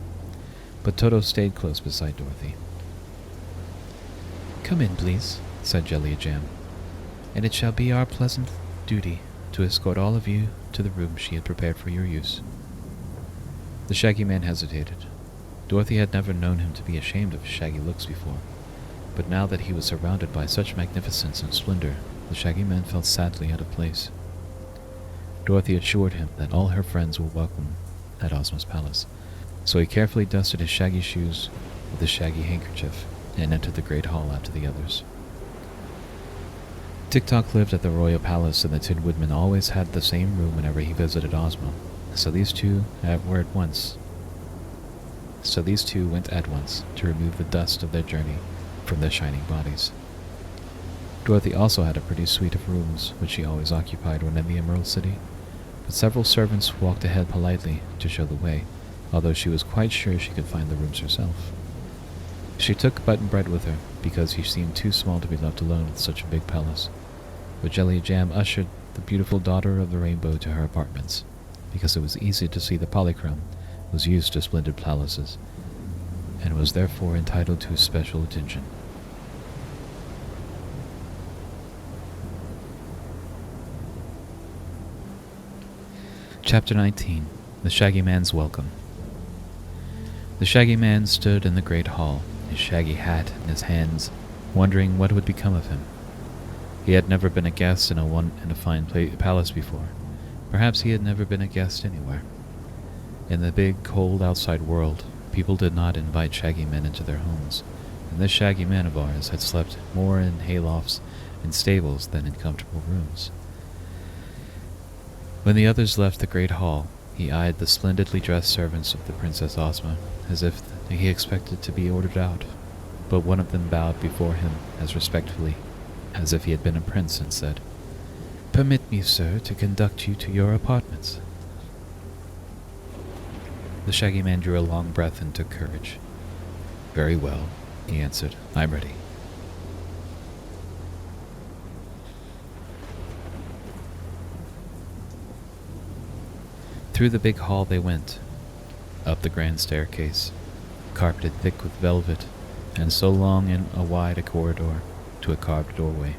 A: But Toto stayed close beside Dorothy. "Come in, please," said Jelly Jam, "and it shall be our pleasant duty to escort all of you to the room she had prepared for your use." The Shaggy Man hesitated. Dorothy had never known him to be ashamed of his shaggy looks before, but now that he was surrounded by such magnificence and splendor, the Shaggy Man felt sadly out of place. Dorothy assured him that all her friends were welcome at Ozma's palace, so he carefully dusted his shaggy shoes with his shaggy handkerchief and entered the great hall after the others. Tick-Tock lived at the royal palace, and the Tin Woodman always had the same room whenever he visited Ozma, so these two went at once to remove the dust of their journey from their shining bodies. Dorothy also had a pretty suite of rooms, which she always occupied when in the Emerald City, but several servants walked ahead politely to show the way, although she was quite sure she could find the rooms herself. She took Button Bright with her, because he seemed too small to be left alone with such a big palace, but Jelly Jam ushered the beautiful daughter of the rainbow to her apartments, because it was easy to see that Polychrome was used to splendid palaces, and was therefore entitled to special attention. Chapter 19. The Shaggy Man's Welcome. The Shaggy Man stood in the great hall, his shaggy hat in his hands, wondering what would become of him. He had never been a guest in a fine palace before. Perhaps he had never been a guest anywhere. In the big, cold outside world, people did not invite shaggy men into their homes, and this shaggy man of ours had slept more in haylofts and stables than in comfortable rooms. When the others left the great hall, he eyed the splendidly dressed servants of the Princess Ozma as if he expected to be ordered out, but one of them bowed before him as respectfully as if he had been a prince and said, "Permit me, sir, to conduct you to your apartments." The Shaggy Man drew a long breath and took courage. "Very well," he answered. "I'm ready." Through the big hall they went, up the grand staircase, carpeted thick with velvet, and so long and wide a corridor, to a carved doorway.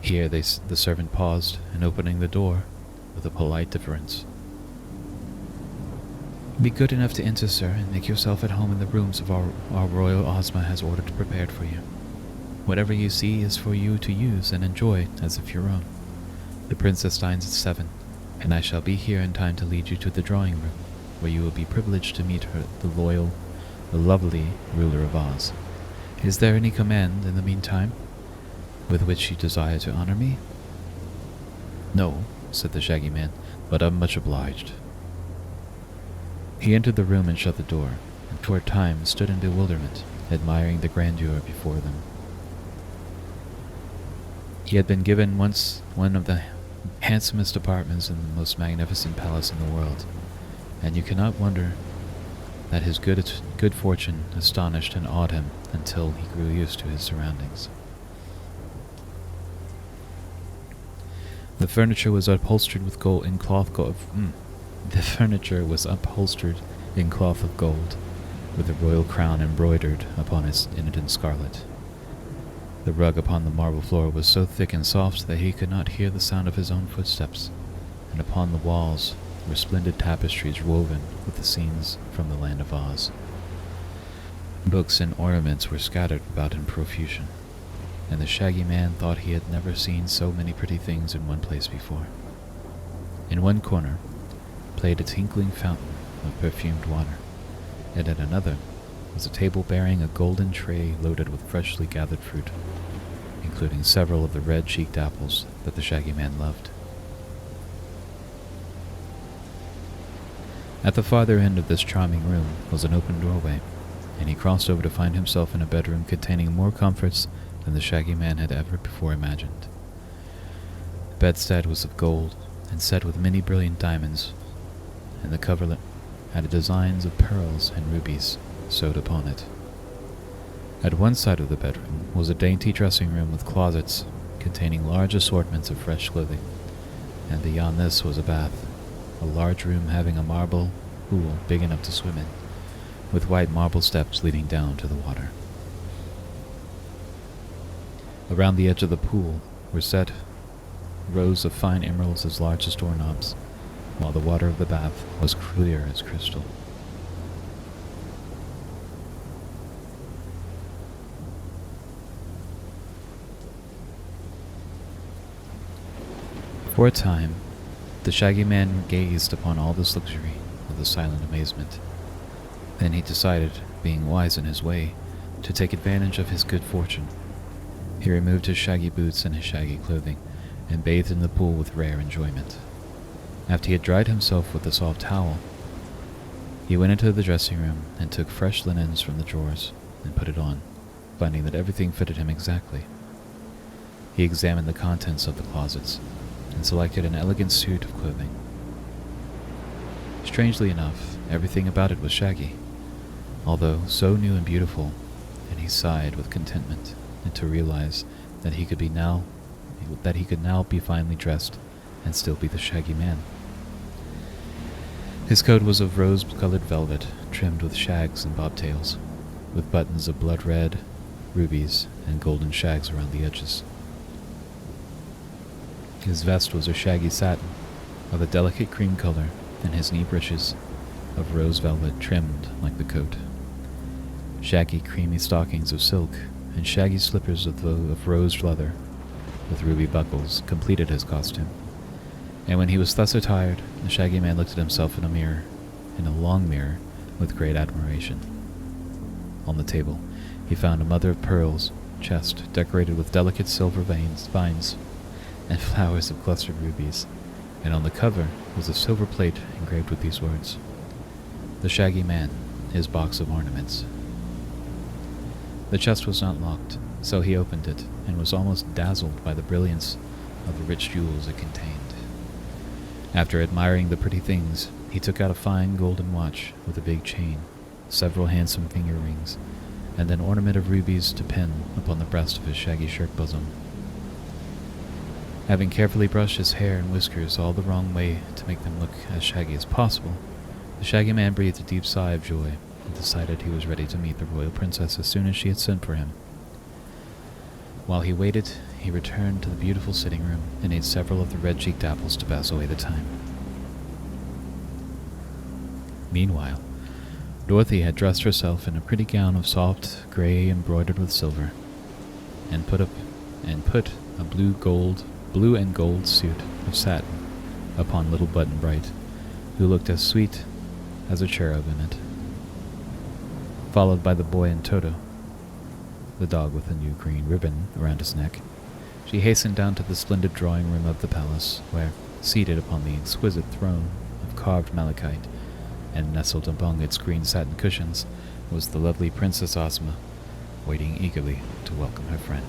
A: Here the servant paused, and opening the door, with a polite deference, "Be good enough to enter, sir, and make yourself at home in the rooms of our royal Ozma has ordered prepared for you. Whatever you see is for you to use and enjoy as if your own. The princess dines at 7, and I shall be here in time to lead you to the drawing room, where you will be privileged to meet her, the lovely ruler of Oz. Is there any command, in the meantime, with which you desire to honor me?" "No," said the Shaggy Man, "but I'm much obliged." He entered the room and shut the door, and for a time stood in bewilderment, admiring the grandeur before them. He had been given once one of the handsomest apartments in the most magnificent palace in the world, and you cannot wonder that his good fortune astonished and awed him until he grew used to his surroundings. The furniture was upholstered with gold in cloth of gold, with a royal crown embroidered upon it in scarlet. The rug upon the marble floor was so thick and soft that he could not hear the sound of his own footsteps, and upon the walls were splendid tapestries woven with the scenes from the land of Oz. Books and ornaments were scattered about in profusion, and the Shaggy Man thought he had never seen so many pretty things in one place before. In one corner played a tinkling fountain of perfumed water, and at another was a table bearing a golden tray loaded with freshly gathered fruit, including several of the red-cheeked apples that the Shaggy Man loved. At the farther end of this charming room was an open doorway, and he crossed over to find himself in a bedroom containing more comforts than the Shaggy Man had ever before imagined. The bedstead was of gold and set with many brilliant diamonds, and the coverlet had designs of pearls and rubies sewed upon it. At one side of the bedroom was a dainty dressing room with closets containing large assortments of fresh clothing, and beyond this was a bath, a large room having a marble pool big enough to swim in, with white marble steps leading down to the water. Around the edge of the pool were set rows of fine emeralds as large as doorknobs, while the water of the bath was clear as crystal. For a time, the Shaggy Man gazed upon all this luxury with a silent amazement. Then he decided, being wise in his way, to take advantage of his good fortune. He removed his shaggy boots and his shaggy clothing, and bathed in the pool with rare enjoyment. After he had dried himself with a soft towel, he went into the dressing room and took fresh linens from the drawers and put it on, finding that everything fitted him exactly. He examined the contents of the closets and selected an elegant suit of clothing. Strangely enough, everything about it was shaggy, although so new and beautiful, and he sighed with contentment and to realize that he could now be finely dressed and still be the Shaggy Man. His coat was of rose-colored velvet, trimmed with shags and bobtails, with buttons of blood red, rubies, and golden shags around the edges. His vest was of shaggy satin, of a delicate cream color, and his knee breeches of rose velvet trimmed like the coat. Shaggy creamy stockings of silk and shaggy slippers of rose leather with ruby buckles completed his costume. And when he was thus attired, the Shaggy Man looked at himself in a long mirror, with great admiration. On the table, he found a mother-of-pearl chest decorated with delicate silver vines, and flowers of clustered rubies, and on the cover was a silver plate engraved with these words: "The Shaggy Man, his box of ornaments." The chest was not locked, so he opened it, and was almost dazzled by the brilliance of the rich jewels it contained. After admiring the pretty things, he took out a fine golden watch with a big chain, several handsome finger rings, and an ornament of rubies to pin upon the breast of his shaggy shirt bosom. Having carefully brushed his hair and whiskers all the wrong way to make them look as shaggy as possible, the Shaggy Man breathed a deep sigh of joy and decided he was ready to meet the royal princess as soon as she had sent for him. While he waited, he returned to the beautiful sitting room and ate several of the red-cheeked apples to pass away the time. Meanwhile, Dorothy had dressed herself in a pretty gown of soft gray embroidered with silver, and put a blue and gold suit of satin upon little Button-Bright, who looked as sweet as a cherub in it. Followed by the boy and Toto, the dog with a new green ribbon around his neck, she hastened down to the splendid drawing-room of the palace, where, seated upon the exquisite throne of carved malachite, and nestled among its green satin cushions, was the lovely Princess Ozma, waiting eagerly to welcome her friend.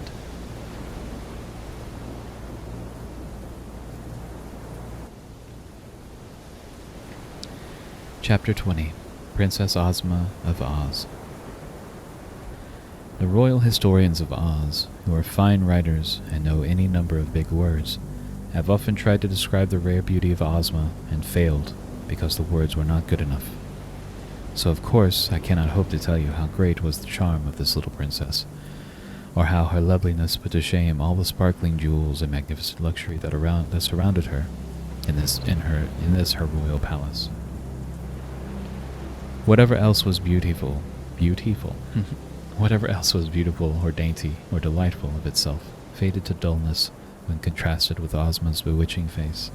A: Chapter 20. Princess Ozma of Oz. The royal historians of Oz, who are fine writers and know any number of big words, have often tried to describe the rare beauty of Ozma and failed because the words were not good enough. So of course I cannot hope to tell you how great was the charm of this little princess, or how her loveliness put to shame all the sparkling jewels and magnificent luxury that surrounded her in this her royal palace. Whatever else was beautiful, whatever else was beautiful or dainty or delightful of itself faded to dullness when contrasted with Ozma's bewitching face.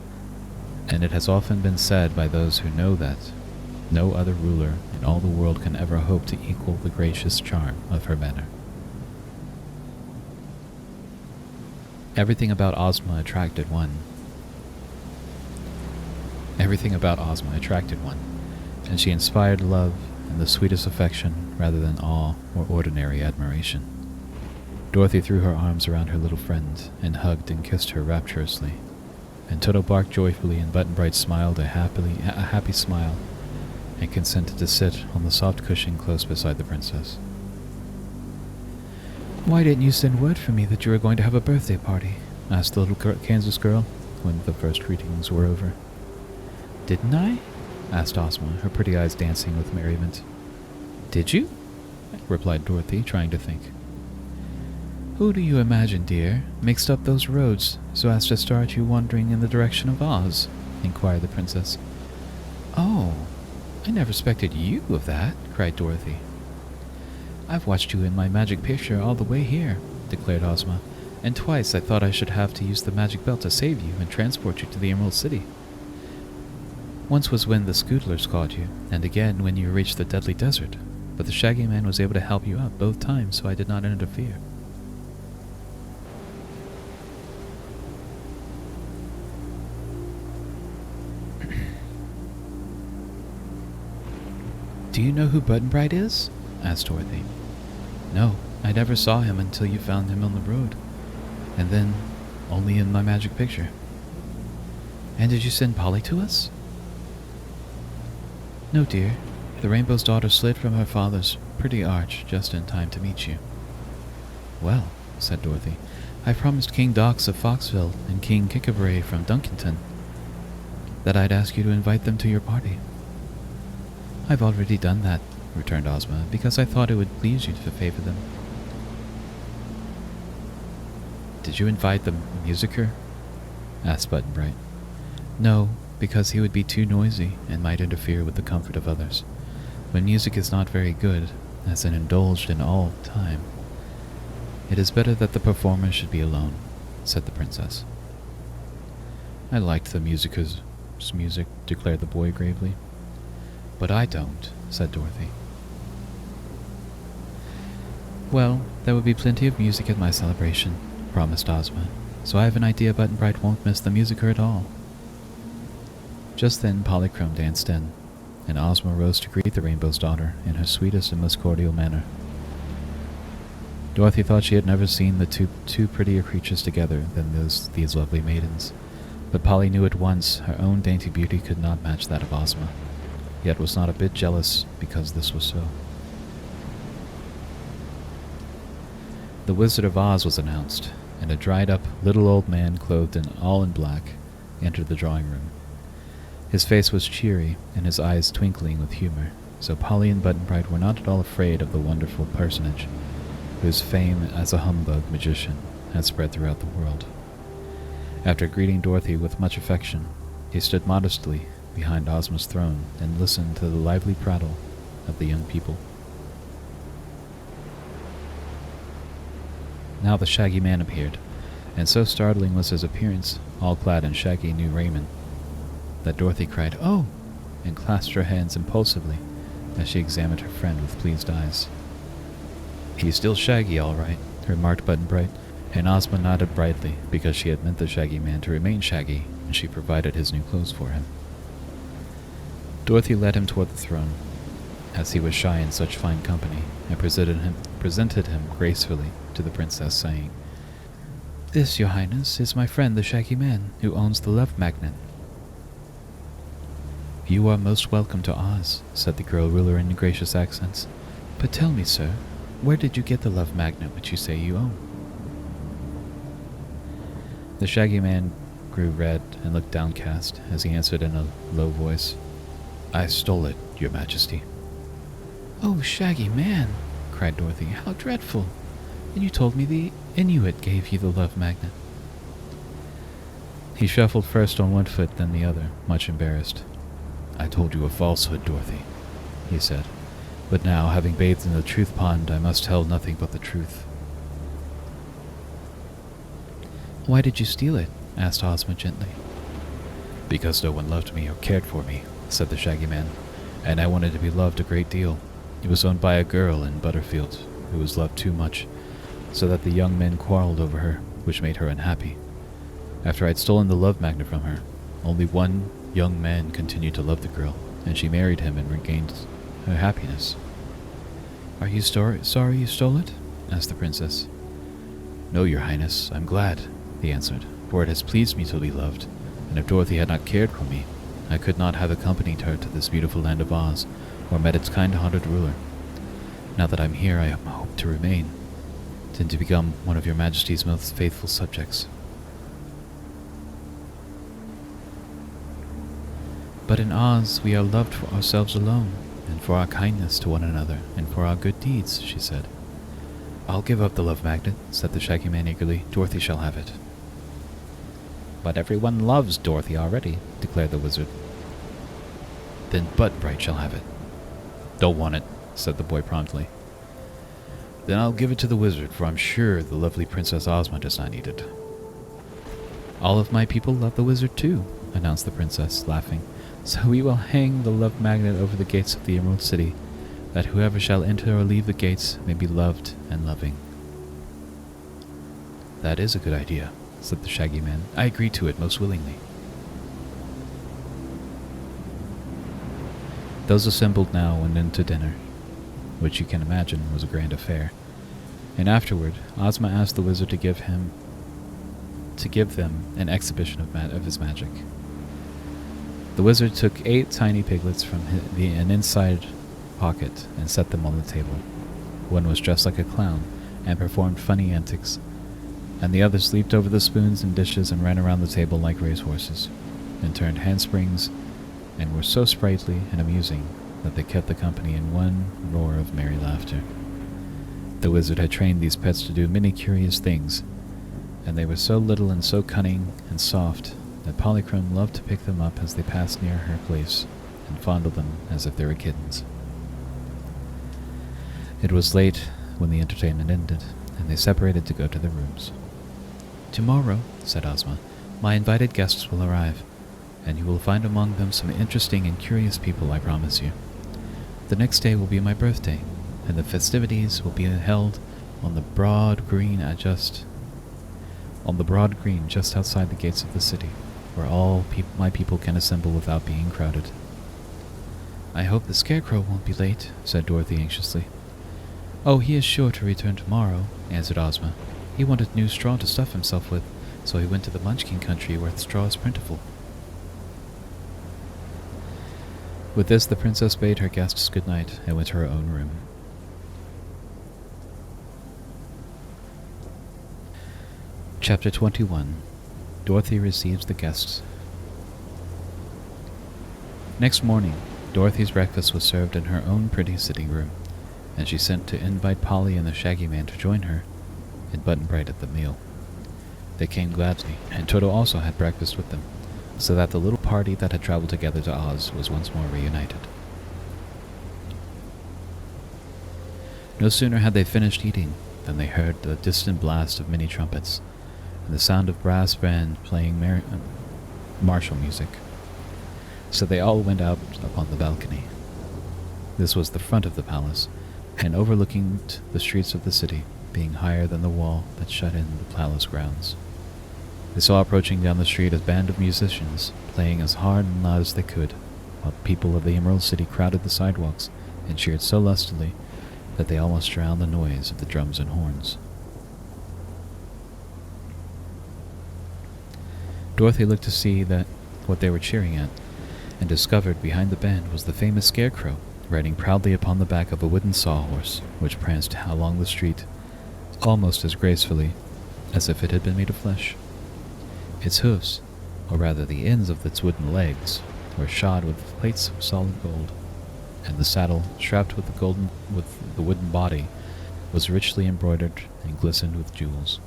A: And it has often been said by those who know that no other ruler in all the world can ever hope to equal the gracious charm of her manner. Everything about Ozma attracted one, and she inspired love and the sweetest affection rather than awe or ordinary admiration. Dorothy threw her arms around her little friend and hugged and kissed her rapturously. And Toto barked joyfully, and Button-Bright smiled a happy smile and consented to sit on the soft cushion close beside the princess. "Why didn't you send word for me that you were going to have a birthday party?" asked the little Kansas girl when the first greetings were over. "Didn't I?" asked Ozma, her pretty eyes dancing with merriment. "Did you?" replied Dorothy, trying to think. "Who do you imagine, dear, mixed up those roads so as to start you wandering in the direction of Oz?" inquired the princess. "Oh, I never suspected you of that," cried Dorothy. "I've watched you in my magic picture all the way here," declared Ozma, "and twice I thought I should have to use the magic belt to save you and transport you to the Emerald City. Once was when the Scootlers caught you, and again when you reached the Deadly Desert, but the Shaggy Man was able to help you out both times, so I did not interfere." "Do you know who Button-Bright is?" asked Dorothy. "No, I never saw him until you found him on the road, and then only in my magic picture." "And did you send Polly to us?" "No, dear. The Rainbow's Daughter slid from her father's pretty arch just in time to meet you." "Well," said Dorothy, "I promised King Dox of Foxville and King Kickaberry from Duncanton that I'd ask you to invite them to your party." "I've already done that," returned Ozma, "because I thought it would please you to favor them." "Did you invite the musicer?" asked Button-Bright. "No, because he would be too noisy and might interfere with the comfort of others. When music is not very good, as in indulged in all the time, it is better that the performer should be alone," said the princess. "I liked the musicer's music," declared the boy gravely. "But I don't," said Dorothy. "Well, there will be plenty of music at my celebration," promised Ozma, "so I have an idea Button-Bright won't miss the musicer at all." Just then Polychrome danced in, and Ozma rose to greet the Rainbow's Daughter in her sweetest and most cordial manner. Dorothy thought she had never seen the two prettier creatures together than these lovely maidens, but Polly knew at once her own dainty beauty could not match that of Ozma, yet was not a bit jealous because this was so. The Wizard of Oz was announced, and a dried-up little old man clothed all in black entered the drawing room. His face was cheery, and his eyes twinkling with humor, so Polly and Button-Bright were not at all afraid of the wonderful personage, whose fame as a humbug magician had spread throughout the world. After greeting Dorothy with much affection, he stood modestly behind Ozma's throne and listened to the lively prattle of the young people. Now the Shaggy Man appeared, and so startling was his appearance, all clad in shaggy new raiment, that Dorothy cried, "Oh!" and clasped her hands impulsively as she examined her friend with pleased eyes. "He's still Shaggy, all right," remarked Button-Bright, and Ozma nodded brightly because she had meant the Shaggy Man to remain shaggy, and she provided his new clothes for him. Dorothy led him toward the throne, as he was shy in such fine company, and presented him gracefully to the princess, saying, "This, your highness, is my friend the Shaggy Man, who owns the Love Magnet." "You are most welcome to Oz," said the girl ruler in gracious accents. "But tell me, sir, where did you get the Love Magnet which you say you own?" The Shaggy Man grew red and looked downcast as he answered in a low voice, "I stole it, your majesty." "Oh, Shaggy Man!" cried Dorothy. "How dreadful! And you told me the Inuit gave you the Love Magnet." He shuffled first on one foot, then the other, much embarrassed. "I told you a falsehood, Dorothy," he said. "But now, having bathed in the truth pond, I must tell nothing but the truth." "Why did you steal it?" asked Ozma gently. "Because no one loved me or cared for me," said the Shaggy Man, "and I wanted to be loved a great deal. It was owned by a girl in Butterfield who was loved too much, so that the young men quarreled over her, which made her unhappy. After I'd stolen the Love Magnet from her, only one young man continued to love the girl, and she married him and regained her happiness." "Are you sorry you stole it?" asked the princess.
B: "No, your highness, I'm glad," he answered, "for it has pleased me to be loved, and if Dorothy had not cared for me, I could not have accompanied her to this beautiful land of Oz, or met its kind-hearted ruler. Now that I'm here, I hope to remain, and to become one of your majesty's most faithful subjects." "But in Oz, we are loved for ourselves alone, and for our kindness to one another, and for our good deeds," she said. "I'll give up the love magnet," said the Shaggy Man eagerly. "Dorothy shall have it." "But everyone loves Dorothy already," declared the wizard. "Then Button-Bright shall have it." "Don't want it," said the boy promptly. "Then I'll give it to the wizard, for I'm sure the lovely Princess Ozma does not need it." "All of my people love the wizard too," announced the princess, laughing. "So we will hang the love magnet over the gates of the Emerald City, that whoever shall enter or leave the gates may be loved and loving." "That is a good idea," said the Shaggy Man. "I agree to it most willingly." Those assembled now went in to dinner, which you can imagine was a grand affair, and afterward Ozma asked the wizard to give them an exhibition of his magic. The wizard took 8 tiny piglets from an inside pocket and set them on the table. One was dressed like a clown and performed funny antics, and the others leaped over the spoons and dishes and ran around the table like racehorses, and turned handsprings, and were so sprightly and amusing that they kept the company in one roar of merry laughter. The wizard had trained these pets to do many curious things, and they were so little and so cunning and soft that Polychrome loved to pick them up as they passed near her place and fondle them as if they were kittens. It was late when the entertainment ended, and they separated to go to their rooms. "Tomorrow," said Ozma, "my invited guests will arrive, and you will find among them some interesting and curious people, I promise you. The next day will be my birthday, and the festivities will be held on the broad green just outside the gates of the city, where all my people can assemble without being crowded." "I hope the Scarecrow won't be late," said Dorothy anxiously. "Oh, he is sure to return tomorrow," answered Ozma. "He wanted new straw to stuff himself with, so he went to the Munchkin country where straw is plentiful." With this, the princess bade her guests good night and went to her own room. Chapter 21. Dorothy receives the guests. Next morning, Dorothy's breakfast was served in her own pretty sitting room, and she sent to invite Polly and the Shaggy Man to join her and Button-Bright at the meal. They came gladly, and Toto also had breakfast with them, so that the little party that had traveled together to Oz was once more reunited. No sooner had they finished eating than they heard the distant blast of many trumpets, and the sound of brass band playing martial music. So they all went out upon the balcony. This was the front of the palace, and overlooking the streets of the city, being higher than the wall that shut in the palace grounds. They saw approaching down the street a band of musicians, playing as hard and loud as they could, while the people of the Emerald City crowded the sidewalks and cheered so lustily that they almost drowned the noise of the drums and horns. Dorothy looked to see what they were cheering at, and discovered behind the band was the famous Scarecrow, riding proudly upon the back of a wooden sawhorse, which pranced along the street almost as gracefully as if it had been made of flesh. Its hoofs, or rather the ends of its wooden legs, were shod with plates of solid gold, and the saddle, strapped with the wooden body, was richly embroidered and glistened with jewels.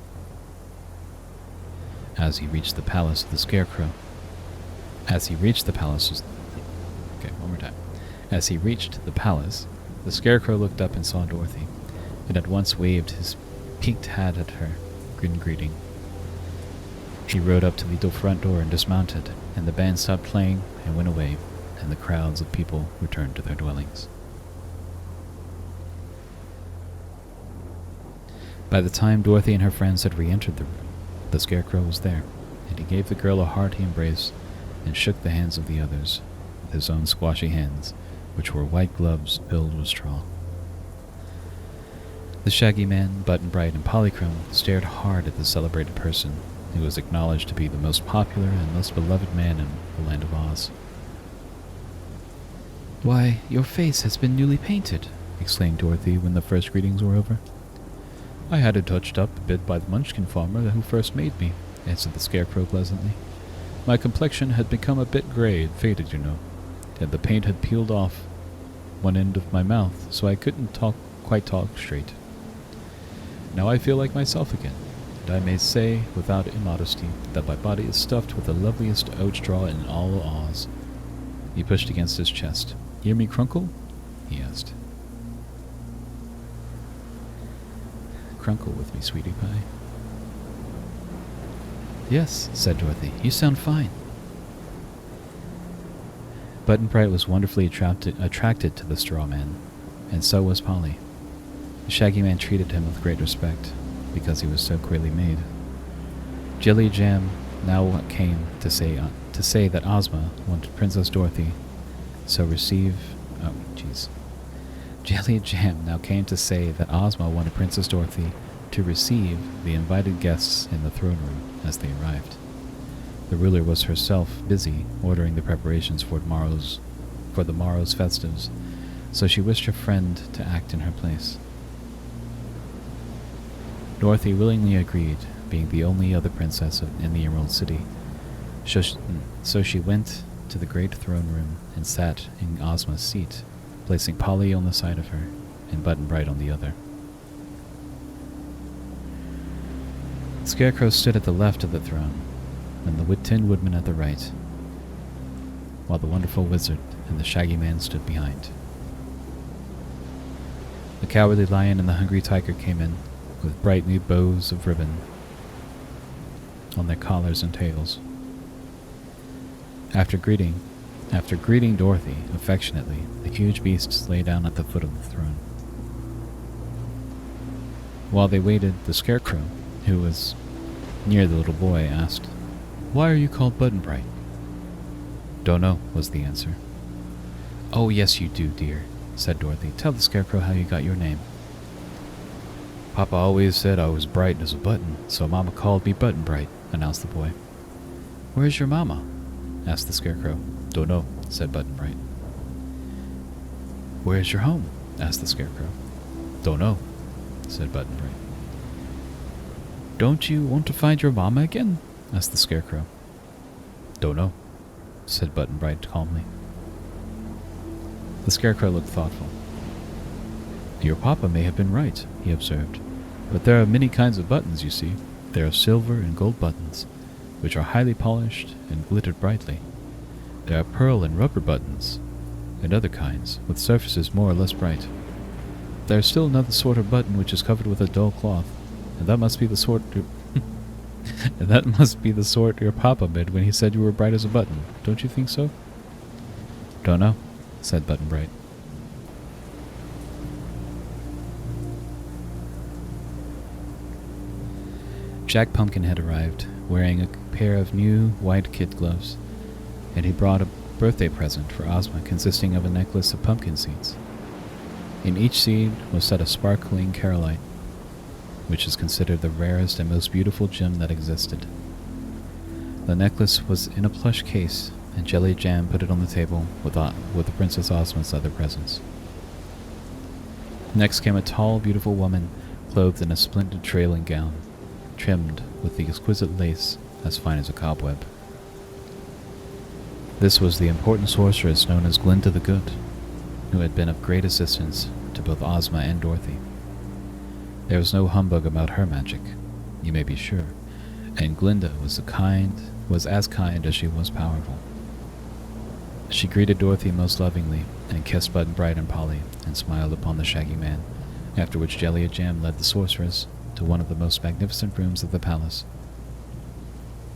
B: As he reached the palace, the Scarecrow looked up and saw Dorothy, and at once waved his peaked hat at her in greeting. He rode up to the front door and dismounted, and the band stopped playing and went away, and the crowds of people returned to their dwellings. By the time Dorothy and her friends had re-entered the room, the Scarecrow was there, and he gave the girl a hearty embrace and shook the hands of the others with his own squashy hands, which were white gloves filled with straw.
A: The Shaggy Man, Button-Bright, and Polychrome stared hard at the celebrated person, who was acknowledged to be the most popular and most beloved man in the land of Oz. "Why, your face has been newly painted," exclaimed Dorothy when the first greetings were over. "I had it touched up a bit by the Munchkin farmer who first made me," answered the Scarecrow pleasantly. "My complexion had become a bit gray and faded, you know, and the paint had peeled off one end of my mouth, so I couldn't quite talk straight. Now I feel like myself again, and I may say, without immodesty, that my body is stuffed with the loveliest oat straw in all Oz." He pushed against his chest. "Hear me crunkle?" he asked. "Crunkle with me, sweetie pie." "Yes," said Dorothy. "You sound fine." Button-Bright was wonderfully attracted to the straw man, and so was Polly. The Shaggy Man treated him with great respect, because he was so queerly made. Jelly Jam now came to say that Ozma wanted Princess Dorothy, Jelly Jam now came to say that Ozma wanted Princess Dorothy to receive the invited guests in the throne room as they arrived. The ruler was herself busy ordering the preparations for the morrow's festives, so she wished her friend to act in her place. Dorothy willingly agreed, being the only other princess in the Emerald City. So she went to the great throne room and sat in Ozma's seat, placing Polly on the side of her and Button-Bright on the other. The Scarecrow stood at the left of the throne, and the Tin Woodman at the right, while the Wonderful Wizard and the Shaggy Man stood behind. The Cowardly Lion and the Hungry Tiger came in, with bright new bows of ribbon on their collars and tails. After greeting Dorothy affectionately, the huge beasts lay down at the foot of the throne. While they waited, the Scarecrow, who was near the little boy, asked, "Why are you called Button-Bright?" "Don't know," was the answer. "Oh, yes you do, dear," said Dorothy. "Tell the Scarecrow how you got your name." "Papa always said I was bright as a button, so Mama called me Button-Bright," announced the boy. "Where's your Mama?" asked the Scarecrow. "Don't know," said Button-Bright. "Where's your home?" asked the Scarecrow. "Don't know," said Button-Bright. "Don't you want to find your Mama again?" asked the Scarecrow. "Don't know," said Button-Bright calmly. The Scarecrow looked thoughtful. "Your papa may have been right," he observed, "but there are many kinds of buttons, you see. There are silver and gold buttons, which are highly polished and glitter brightly. There are pearl and rubber buttons, and other kinds, with surfaces more or less bright. There is still another sort of button which is covered with a dull cloth, and that must be the sort your papa meant when he said you were bright as a button. Don't you think so?" "Don't know," said Button-Bright. Jack Pumpkinhead arrived, wearing a pair of new white kid gloves, and he brought a birthday present for Ozma consisting of a necklace of pumpkin seeds. In each seed was set a sparkling carolite, which is considered the rarest and most beautiful gem that existed. The necklace was in a plush case, and Jelly Jam put it on the table with the Princess Ozma's other presents. Next came a tall, beautiful woman, clothed in a splendid trailing gown, trimmed with the exquisite lace as fine as a cobweb. This was the important sorceress known as Glinda the Good, who had been of great assistance to both Ozma and Dorothy. There was no humbug about her magic, you may be sure, and Glinda was as kind as she was powerful. She greeted Dorothy most lovingly, and kissed Button-Bright and Polly, and smiled upon the Shaggy Man, after which Jelly Jam led the sorceress to one of the most magnificent rooms of the palace,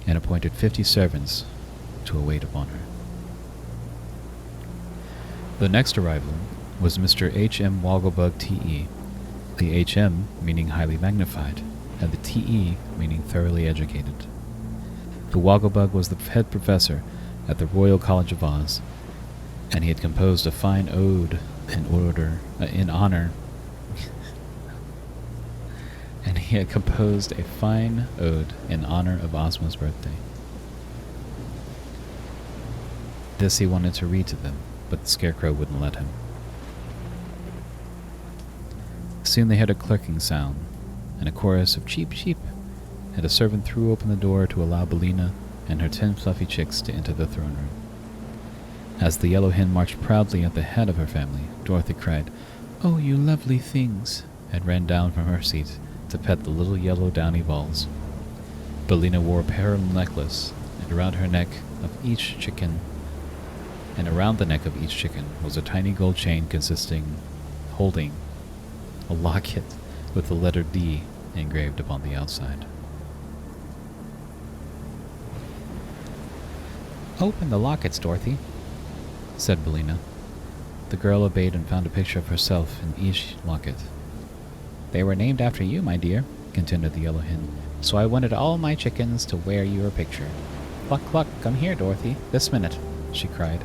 A: and appointed 50 servants to await upon her. The next arrival was Mr. H.M. Wogglebug T.E., the H.M. meaning highly magnified, and the T.E. meaning thoroughly educated. The Wogglebug was the head professor at the Royal College of Oz, and he had composed a fine ode in honor and he had composed a fine ode in honor of Ozma's birthday. This he wanted to read to them, but the Scarecrow wouldn't let him. Soon they heard a clerking sound, and a chorus of cheep cheep, and a servant threw open the door to allow Bellina and her 10 fluffy chicks to enter the throne room. As the yellow hen marched proudly at the head of her family, Dorothy cried, "Oh, you lovely things," and ran down from her seat to pet the little yellow downy balls. Bellina wore a pearl necklace, and around the neck of each chicken was a tiny gold chain holding a locket with the letter D engraved upon the outside. "Open the lockets, Dorothy," said Bellina. The girl obeyed and found a picture of herself in each locket. "They were named after you, my dear," continued the yellow hen, "so I wanted all my chickens to wear your picture. Cluck, cluck, come here, Dorothy, this minute," she cried,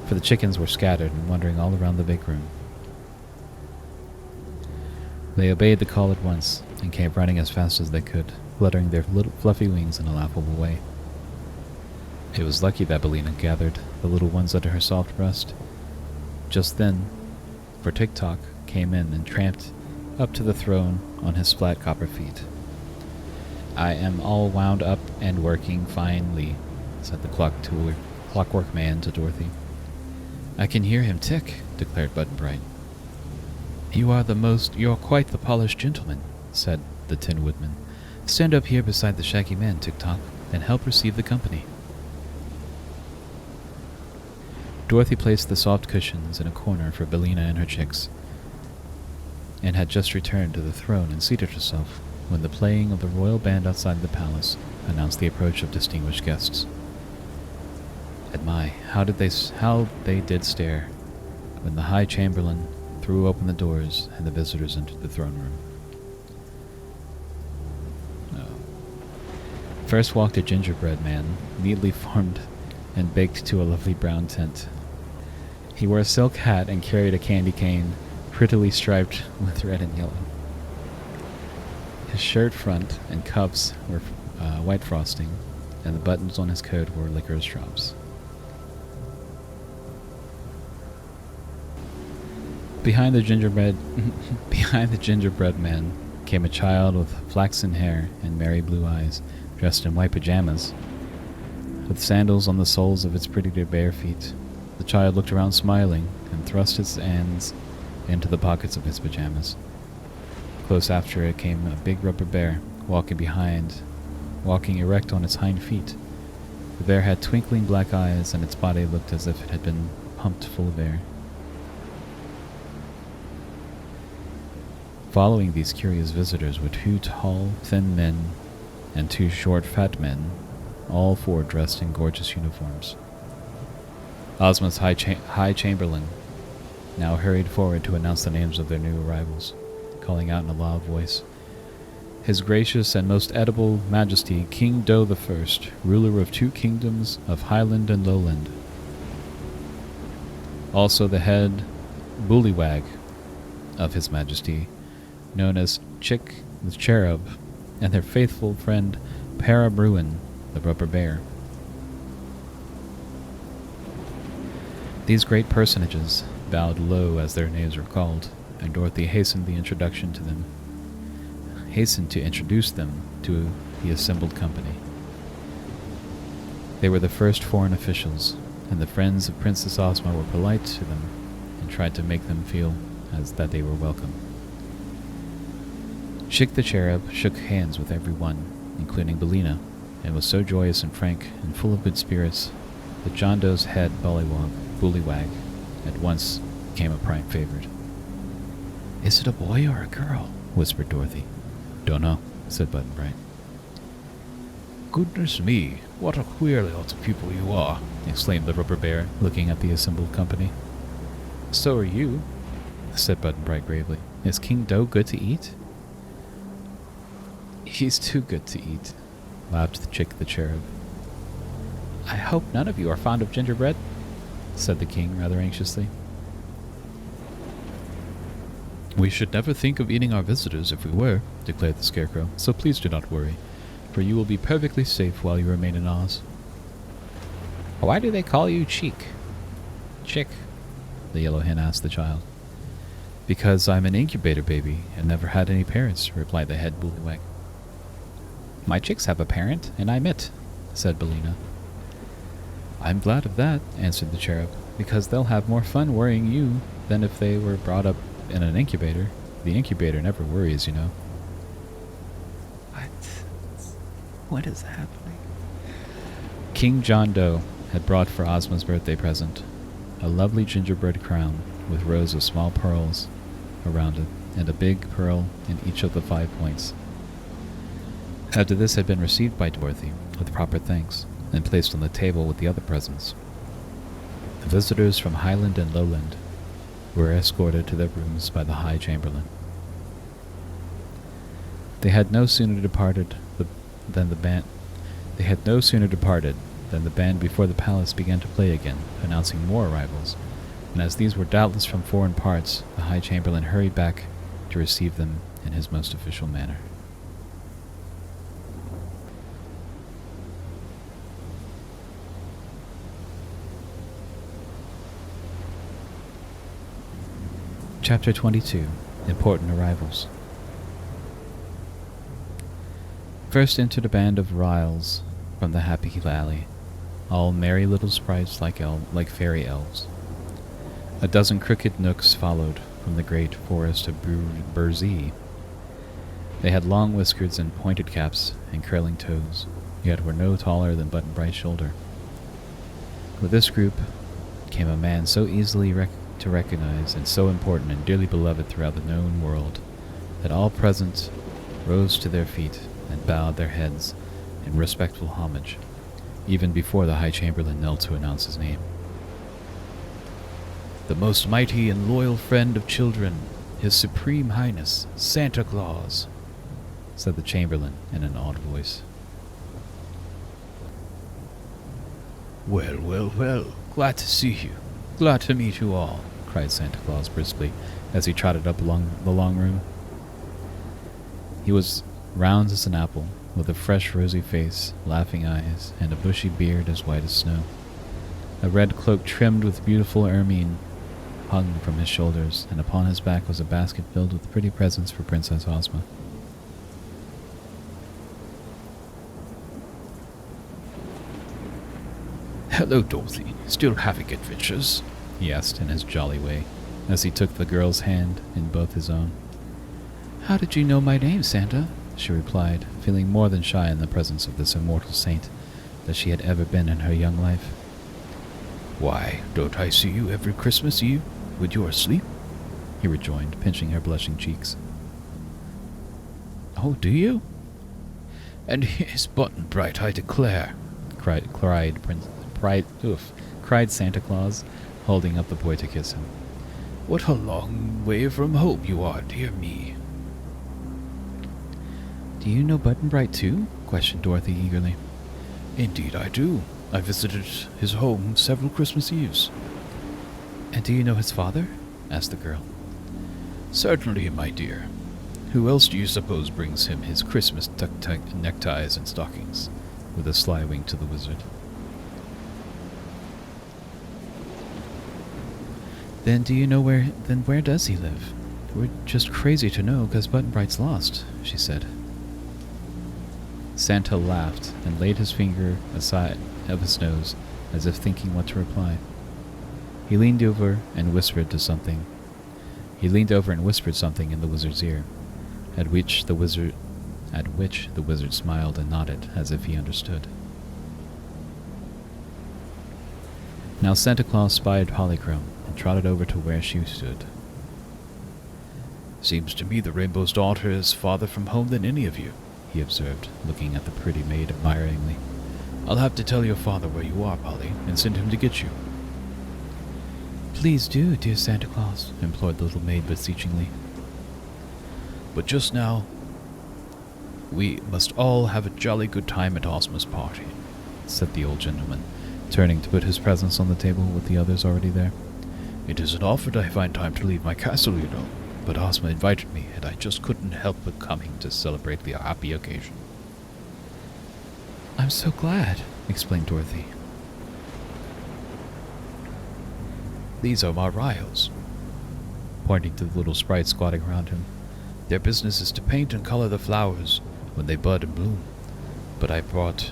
A: for the chickens were scattered and wandering all around the big room. They obeyed the call at once and came running as fast as they could, fluttering their little fluffy wings in a laughable way. It was lucky that Bellina gathered the little ones under her soft breast. Just then, for Tick-Tock came in and tramped up to the throne on his flat copper feet. "I am all wound up and working finely," said the clockwork man to Dorothy. "I can hear him tick," declared Button-Bright. You are quite the polished gentleman," said the Tin Woodman. "Stand up here beside the Shaggy Man, Tick-Tock, and help receive the company." Dorothy placed the soft cushions in a corner for Bellina and her chicks, and had just returned to the throne and seated herself when the playing of the royal band outside the palace announced the approach of distinguished guests. And my, how they did stare when the High Chamberlain threw open the doors and the visitors entered the throne room. First walked a gingerbread man, neatly formed and baked to a lovely brown tint. He wore a silk hat and carried a candy cane, prettily striped with red and yellow. His shirt front and cuffs were white frosting, and the buttons on his coat were licorice drops. Behind the gingerbread man came a child with flaxen hair and merry blue eyes, dressed in white pajamas, with sandals on the soles of its pretty bare feet. The child looked around smiling and thrust his hands into the pockets of his pajamas. Close after it came a big rubber bear, walking erect on its hind feet. The bear had twinkling black eyes, and its body looked as if it had been pumped full of air. Following these curious visitors were 2 tall, thin men and 2 short, fat men, all 4 dressed in gorgeous uniforms. Ozma's High Chamberlain now hurried forward to announce the names of their new arrivals, calling out in a loud voice, "His gracious and most edible Majesty, King Do the First, ruler of 2 kingdoms of Highland and Lowland. Also the head bullywag of His Majesty, known as Chick the Cherub, and their faithful friend Para Bruin, the rubber bear." These great personages bowed low as their names were called, and Dorothy hastened to introduce them to the assembled company. They were the first foreign officials, and the friends of Princess Ozma were polite to them and tried to make them feel as that they were welcome. Chick the Cherub shook hands with everyone, including Bellina, and was so joyous and frank and full of good spirits that John Doe's head bullywag at once became a prime favorite. "Is it a boy or a girl?" whispered Dorothy. "Don't know," said Button-Bright. "Goodness me, what a queer lot of people you are," exclaimed the rubber bear, looking at the assembled company. "So are you," said Button-Bright gravely. "Is King Do good to eat?" "He's too good to eat," laughed the Chick the Cherub. "I hope none of you are fond of gingerbread," said the king rather anxiously.
B: We should never think of eating our visitors if we were, declared the Scarecrow, so please do not worry, for you will be perfectly safe while you remain in Oz.
A: Why do they call you Chick? The Yellow Hen asked the child.
B: Because I'm an incubator baby and never had any parents, replied the head bullywag.
A: My chicks have a parent, and I'm it, said Bellina.
B: I'm glad of that, answered the cherub, because they'll have more fun worrying you than if they were brought up in an incubator. The incubator never worries, you know.
A: What is happening?
B: King John Doe had brought for Ozma's birthday present a lovely gingerbread crown with rows of small pearls around it and a big pearl in each of the 5 points. After this had been received by Dorothy with proper thanks and placed on the table with the other presents, the visitors from Highland and Lowland were escorted to their rooms by the High Chamberlain. They had no sooner departed than the band before the palace began to play again, announcing more arrivals, and as these were doubtless from foreign parts, the High Chamberlain hurried back to receive them in his most official manner. Chapter 22. Important Arrivals. First entered a band of Ryls from the Happy Valley, all merry little sprites like fairy elves. A dozen crooked Knooks followed from the great forest of Burzee. They had long whiskers and pointed caps and curling toes, yet were no taller than Button-Bright's shoulder. With this group came a man so easily to recognize and so important and dearly beloved throughout the known world that all present rose to their feet and bowed their heads in respectful homage, even before the High Chamberlain knelt to announce his name. The most mighty and loyal friend of children, His Supreme Highness, Santa Claus, said the Chamberlain in an awed voice. Well, well, well, glad to see you. Glad to meet you all, cried Santa Claus briskly as he trotted up along the long room. He was round as an apple, with a fresh rosy face, laughing eyes, and a bushy beard as white as snow. A red cloak trimmed with beautiful ermine hung from his shoulders, and upon his back was a basket filled with pretty presents for Princess Ozma. Hello, Dorothy. Still having adventures? He asked in his jolly way, as he took the girl's hand in both his own. How did you know my name, Santa? She replied, feeling more than shy in the presence of this immortal saint that she had ever been in her young life. Why, don't I see you every Christmas Eve when you are asleep? He rejoined, pinching her blushing cheeks. Oh, do you? And here's Button-Bright, I declare, cried Santa Claus, holding up the boy to kiss him. What a long way from home you are, dear me. Do you know Button-Bright too? Questioned Dorothy eagerly. Indeed I do. I visited his home several Christmas Eves. And do you know his father? Asked the girl. Certainly, my dear. Who else do you suppose brings him his Christmas neckties and stockings? With a sly wink to the wizard. Then do you know where does he live? We're just crazy to know, 'cause Button-Bright's lost, she said. Santa laughed and laid his finger aside of his nose, as if thinking what to reply. He leaned over and whispered something in the wizard's ear, at which the wizard smiled and nodded as if he understood. Now Santa Claus spied Polychrome and trotted over to where she stood. Seems to me the Rainbow's daughter is farther from home than any of you, he observed, looking at the pretty maid admiringly. I'll have to tell your father where you are, Polly, and send him to get you. Please do, dear Santa Claus, implored the little maid beseechingly. But just now, we must all have a jolly good time at Ozma's party, said the old gentleman, turning to put his presents on the table with the others already there. It isn't often I find time to leave my castle, you know. but Ozma invited me, and I just couldn't help but coming to celebrate the happy occasion.
A: I'm so glad, exclaimed Dorothy.
B: These are my Ryles, pointing to the little sprite squatting around him. Their business is to paint and color the flowers when they bud and bloom. But I brought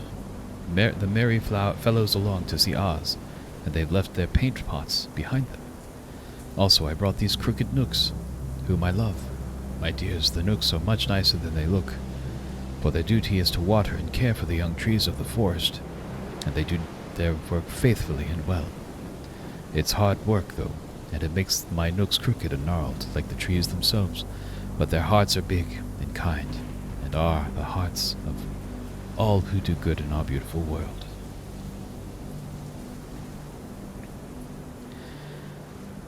B: the merry fellows along to see Oz, and they've left their paint pots behind them. Also, I brought these crooked Nooks, whom I love. My dears, the Nooks are much nicer than they look, for their duty is to water and care for the young trees of the forest, and they do their work faithfully and well. It's hard work, though, and it makes my Nooks crooked and gnarled, like the trees themselves, but their hearts are big and kind, and are the hearts of all who do good in our beautiful world.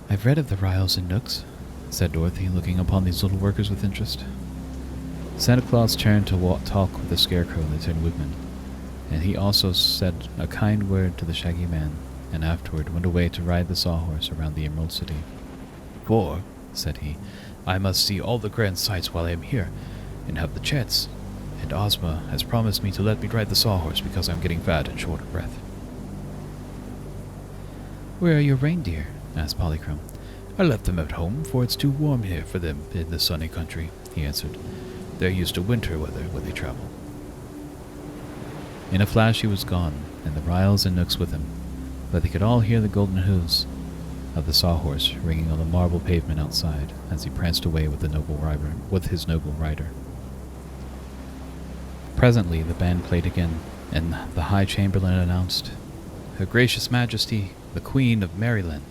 A: I've read of the Ryles and Nooks, said Dorothy, looking upon these little workers with interest. Santa Claus turned to talk with the Scarecrow and the Tin Woodman, and he also said a kind word to the Shaggy Man, and afterward went away to ride the Sawhorse around the Emerald City.
B: For, said he, I must see all the grand sights while I am here, and have the chance, and Ozma has promised me to let me ride the Sawhorse because I'm getting fat and short of breath.
A: Where are your reindeer? Asked Polychrome.
B: I left them at home, for it's too warm here for them in the sunny country, he answered. They're used to winter weather when they travel.
A: In a flash he was gone, and the Ryles and Nooks with him, but they could all hear the golden hooves of the Sawhorse ringing on the marble pavement outside as he pranced away with his noble rider. Presently the band played again, and the High Chamberlain announced, Her Gracious Majesty, the Queen of Merryland.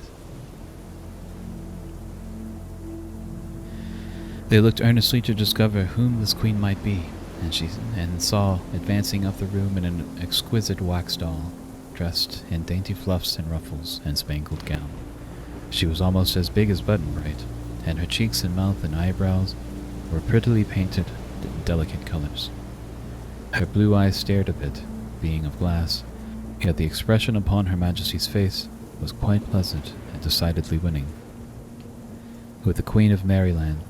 A: They looked earnestly to discover whom this queen might be, and saw advancing up the room in an exquisite wax doll, dressed in dainty fluffs and ruffles and spangled gown. She was almost as big as Button-Bright, and her cheeks and mouth and eyebrows were prettily painted in delicate colors. Her blue eyes stared a bit, being of glass, yet the expression upon Her Majesty's face was quite pleasant and decidedly winning. With the Queen of Merryland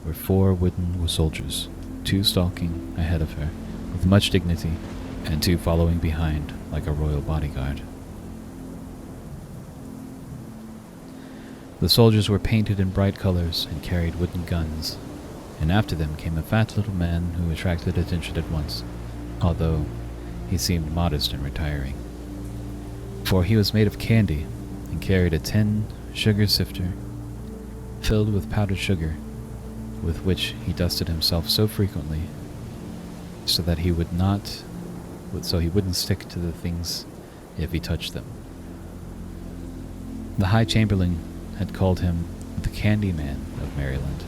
A: were 4 wooden soldiers, 2 stalking ahead of her with much dignity, and 2 following behind like a royal bodyguard. The soldiers were painted in bright colors and carried wooden guns, and after them came a fat little man who attracted attention at once, although he seemed modest and retiring. For he was made of candy and carried a tin sugar sifter filled with powdered sugar, with which he dusted himself so frequently so that he wouldn't stick to the things if he touched them. The High Chamberlain had called him the Candy Man of Merryland,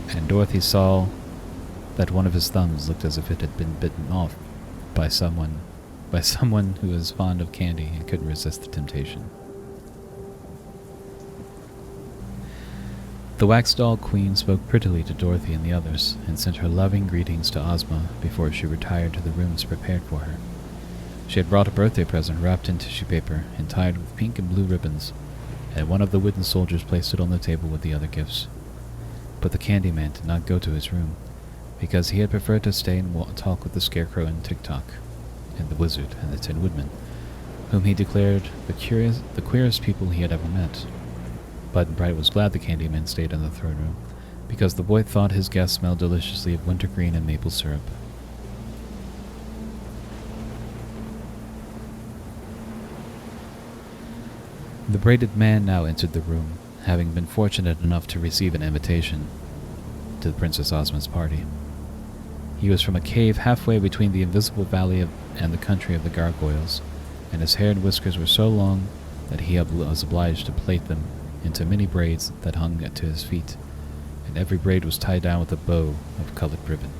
A: and Dorothy saw that one of his thumbs looked as if it had been bitten off by someone who was fond of candy and couldn't resist the temptation. The wax doll queen spoke prettily to Dorothy and the others, and sent her loving greetings to Ozma before she retired to the rooms prepared for her. She had brought a birthday present wrapped in tissue paper and tied with pink and blue ribbons, and one of the wooden soldiers placed it on the table with the other gifts. But the Candy Man did not go to his room, because he had preferred to stay and talk with the Scarecrow and Tick-Tock, and the Wizard and the Tin Woodman, whom he declared the queerest people he had ever met. Button-Bright was glad the Candy Man stayed in the throne room, because the boy thought his guest smelled deliciously of wintergreen and maple syrup. The braided man now entered the room, having been fortunate enough to receive an invitation to Princess Ozma's party. He was from a cave halfway between the invisible valley and the country of the gargoyles, and his hair and whiskers were so long that he was obliged to plait them into many braids that hung to his feet, and every braid was tied down with a bow of colored ribbon.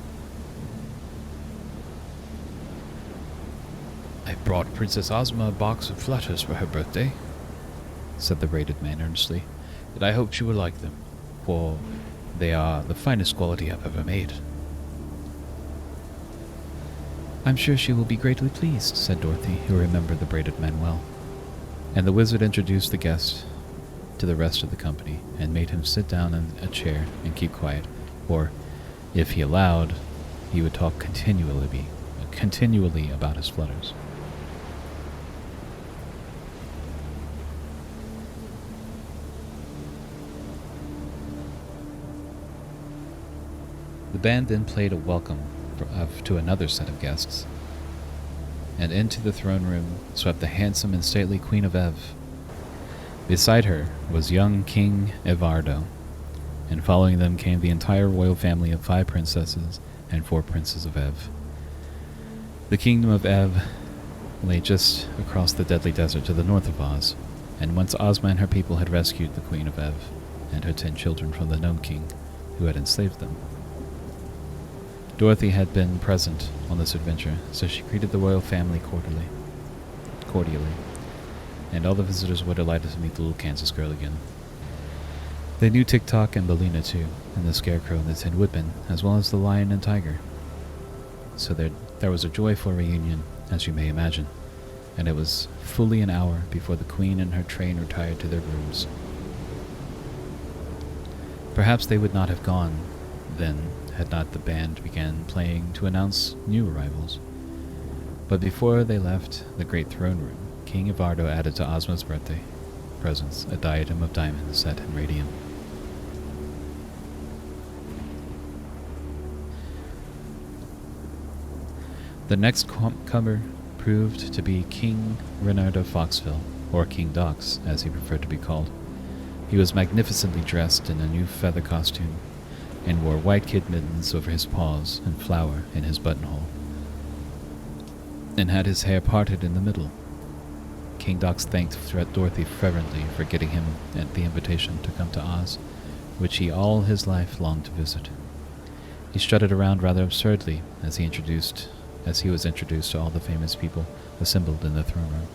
B: I brought Princess Ozma a box of flutters for her birthday, said the braided man earnestly, and I hope she will like them, for they are the finest quality I've ever made.
A: I'm sure she will be greatly pleased, said Dorothy, who remembered the braided man well. And the wizard introduced the guest to the rest of the company and made him sit down in a chair and keep quiet, or, if he allowed, he would talk continually about his flutters. The band then played a welcome to another set of guests, and into the throne room swept the handsome and stately Queen of Ev. Beside her was young King Evardo, and following them came the entire royal family of 5 princesses and 4 princes of Ev. The kingdom of Ev lay just across the deadly desert to the north of Oz, and once Ozma and her people had rescued the Queen of Ev and her 10 children from the Gnome King who had enslaved them. Dorothy had been present on this adventure, so she greeted the royal family cordially, and all the visitors were delighted to meet the little Kansas girl again. They knew Tick-Tock and Billina too, and the Scarecrow and the Tin Woodman, as well as the Lion and Tiger. So there was a joyful reunion, as you may imagine, and it was fully an hour before the Queen and her train retired to their rooms. Perhaps they would not have gone then had not the band began playing to announce new arrivals. But before they left the great throne room, King Evardo added to Ozma's birthday presents a diadem of diamonds set in radium. The next comer proved to be King Renard of Foxville, or King Dox, as he preferred to be called. He was magnificently dressed in a new feather costume, and wore white kid mittens over his paws and flour in his buttonhole, and had his hair parted in the middle. King Dox thanked Dorothy fervently for getting him the invitation to come to Oz, which he all his life longed to visit. He strutted around rather absurdly as he was introduced to all the famous people assembled in the throne room.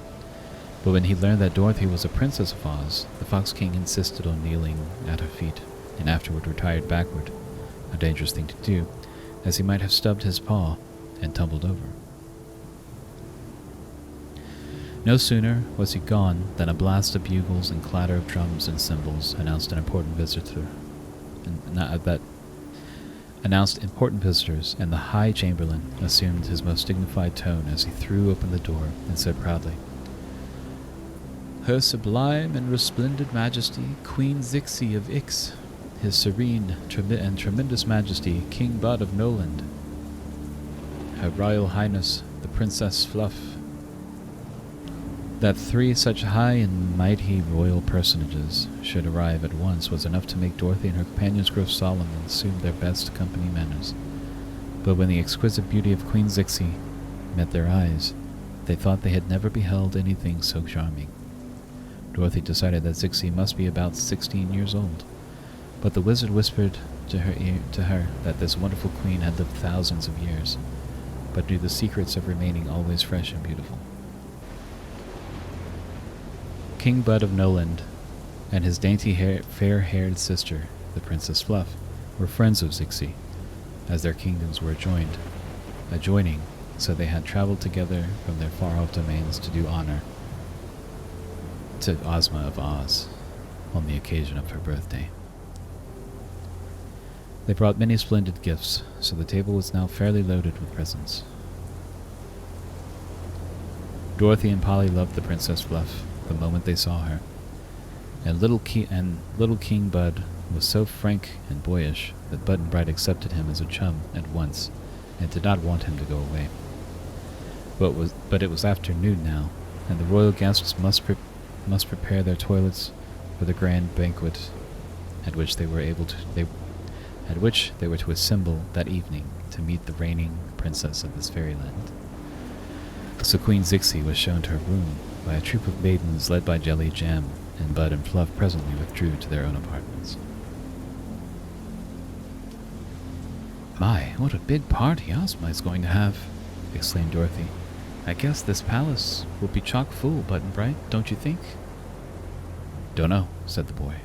A: But when he learned that Dorothy was a princess of Oz, the Fox King insisted on kneeling at her feet, and afterward retired backward, a dangerous thing to do, as he might have stubbed his paw and tumbled over. No sooner was he gone than a blast of bugles and clatter of drums and cymbals announced important visitors, and the High Chamberlain assumed his most dignified tone as he threw open the door and said proudly, "Her Sublime and Resplendent Majesty, Queen Zixi of Ix, His Serene and Tremendous Majesty, King Bud of Noland, Her Royal Highness, the Princess Fluff." That 3 such high and mighty royal personages should arrive at once was enough to make Dorothy and her companions grow solemn and assume their best company manners. But when the exquisite beauty of Queen Zixi met their eyes, they thought they had never beheld anything so charming. Dorothy decided that Zixi must be about 16 years old, but the wizard whispered to her that this wonderful queen had lived thousands of years, but knew the secrets of remaining always fresh and beautiful. King Bud of Noland and his fair-haired sister, the Princess Fluff, were friends of Zixi, as their kingdoms were adjoining, so they had traveled together from their far-off domains to do honor to Ozma of Oz on the occasion of her birthday. They brought many splendid gifts, so the table was now fairly loaded with presents. Dorothy and Polly loved the Princess Fluff the moment they saw her, and little King Bud was so frank and boyish that Button-Bright accepted him as a chum at once, and did not want him to go away. But it was afternoon now, and the royal guests must prepare their toilets for the grand banquet at which they were to assemble that evening to meet the reigning princess of this fairyland. So Queen Zixi was shown to her room by a troop of maidens led by Jelly Jam, and Bud and Fluff presently withdrew to their own apartments. "My, what a big party Ozma is going to have!" exclaimed Dorothy. "I guess this palace will be chock full, Button-Bright, don't you think?" "Don't know," said the boy.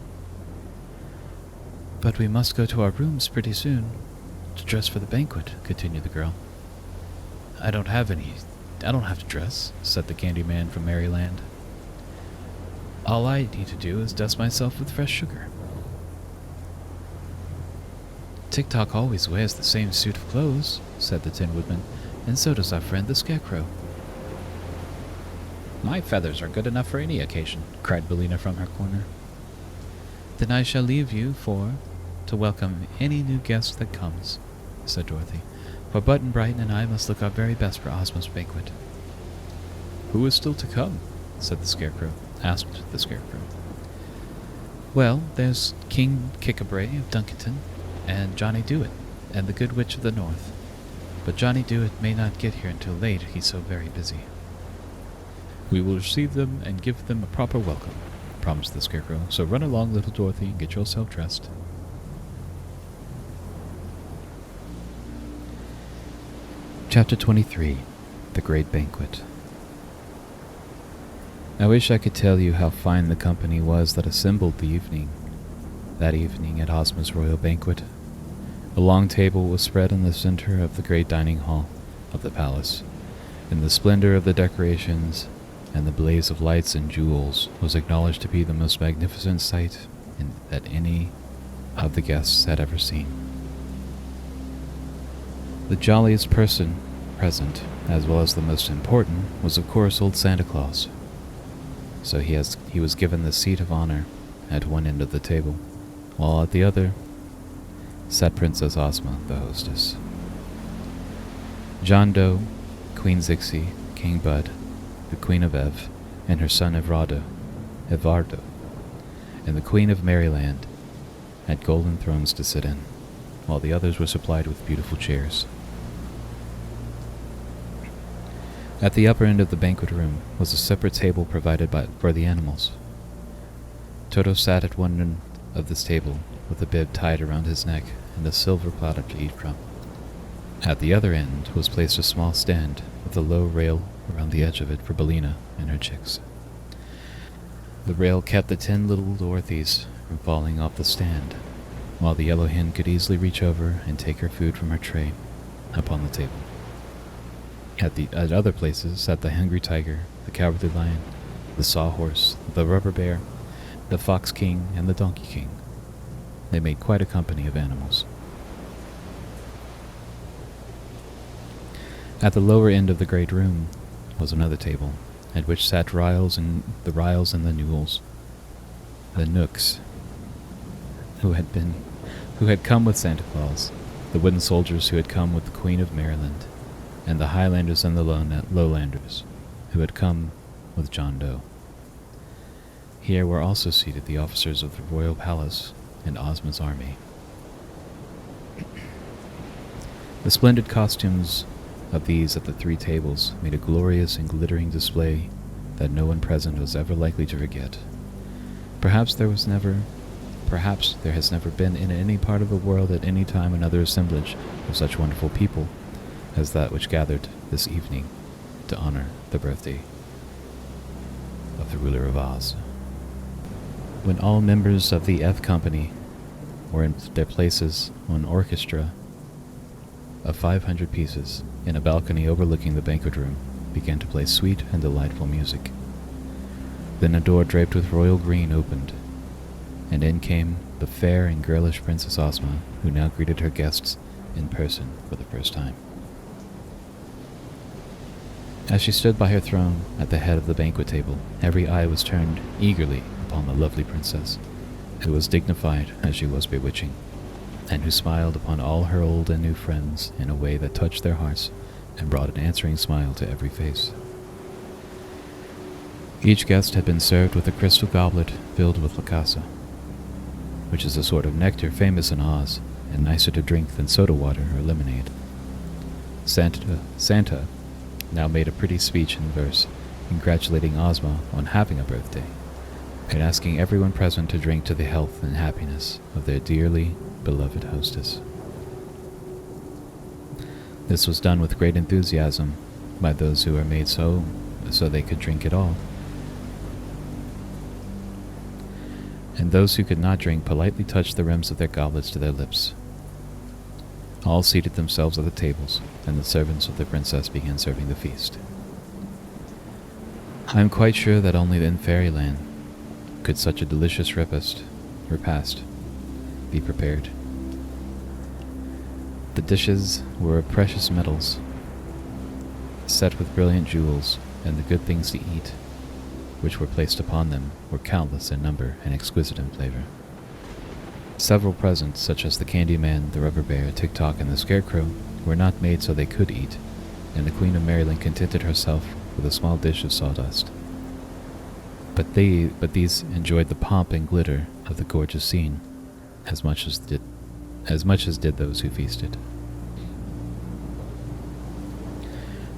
A: "But we must go to our rooms pretty soon to dress for the banquet," continued the girl. I don't have to dress," said the Candy Man from Maryland. All I need to do is dust myself with fresh sugar. Tick-Tock always wears the same suit of clothes, said the Tin Woodman, and so does our friend the Scarecrow. My feathers are good enough for any occasion, cried Billina from her corner. Then I shall leave you to welcome any new guest that comes, said Dorothy, for Button Bright and I must look our very best for Ozma's banquet.
B: Who is still to come? Asked the Scarecrow.
A: Well, there's King Kickabray of Duncanton, and Johnny Dewett, and the Good Witch of the North. But Johnny Dewett may not get here until late, he's so very busy.
B: We will receive them and give them a proper welcome, promised the Scarecrow, so run along, little Dorothy, and get yourself dressed.
A: Chapter 23. The Great Banquet. I wish I could tell you how fine the company was that assembled that evening at Ozma's royal banquet. A long table was spread in the center of the great dining hall of the palace, and the splendor of the decorations and the blaze of lights and jewels was acknowledged to be the most magnificent sight that any of the guests had ever seen. The jolliest person present, as well as the most important, was of course old Santa Claus. So he was given the seat of honor at one end of the table, while at the other sat Princess Ozma, the hostess. John Doe, Queen Zixi, King Bud, the Queen of Ev, and her son Evardo, and the Queen of Merryland had golden thrones to sit in, while the others were supplied with beautiful chairs. At the upper end of the banquet room was a separate table provided for the animals. Toto sat at one end of this table with a bib tied around his neck and a silver platter to eat from. At the other end was placed a small stand with a low rail around the edge of it for Billina and her chicks. The rail kept the 10 little Dorothys from falling off the stand, while the yellow hen could easily reach over and take her food from her tray upon the table. At other places sat the Hungry Tiger, the Cowardly Lion, the Sawhorse, the Rubber Bear, the Fox King, and the Donkey King. They made quite a company of animals. At the lower end of the great room was another table, at which sat the Ryls and the Newells, the Nooks, who had come with Santa Claus, the wooden soldiers who had come with the Queen of Maryland, and the Highlanders and the Lowlanders, who had come with John Doe. Here were also seated the officers of the royal palace and Ozma's army. The splendid costumes of these at the 3 tables made a glorious and glittering display that no one present was ever likely to forget. Perhaps there has never been in any part of the world at any time another assemblage of such wonderful people as that which gathered this evening to honor the birthday of the ruler of Oz. When all members of the F Company were in their places, an orchestra of 500 pieces in a balcony overlooking the banquet room began to play sweet and delightful music. Then a door draped with royal green opened, and in came the fair and girlish Princess Ozma, who now greeted her guests in person for the first time. As she stood by her throne at the head of the banquet table, every eye was turned eagerly upon the lovely princess, who was dignified as she was bewitching, and who smiled upon all her old and new friends in a way that touched their hearts and brought an answering smile to every face. Each guest had been served with a crystal goblet filled with lacasa, which is a sort of nectar famous in Oz and nicer to drink than soda water or lemonade. Santa now made a pretty speech in verse, congratulating Ozma on having a birthday, and asking everyone present to drink to the health and happiness of their dearly beloved hostess. This was done with great enthusiasm by those who were made so they could drink it all, and those who could not drink politely touched the rims of their goblets to their lips. All seated themselves at the tables, and the servants of the princess began serving the feast. I am quite sure that only in Fairyland
B: could such a delicious repast be prepared. The dishes were of precious metals, set with brilliant jewels, and the good things to eat, which were placed upon them, were countless in number and exquisite in flavor. Several presents, such as the Candy Man, the Rubber Bear, Tick-Tock, and the Scarecrow, were not made so they could eat, and the Queen of Maryland contented herself with a small dish of sawdust. But these enjoyed the pomp and glitter of the gorgeous scene as much as did those who feasted.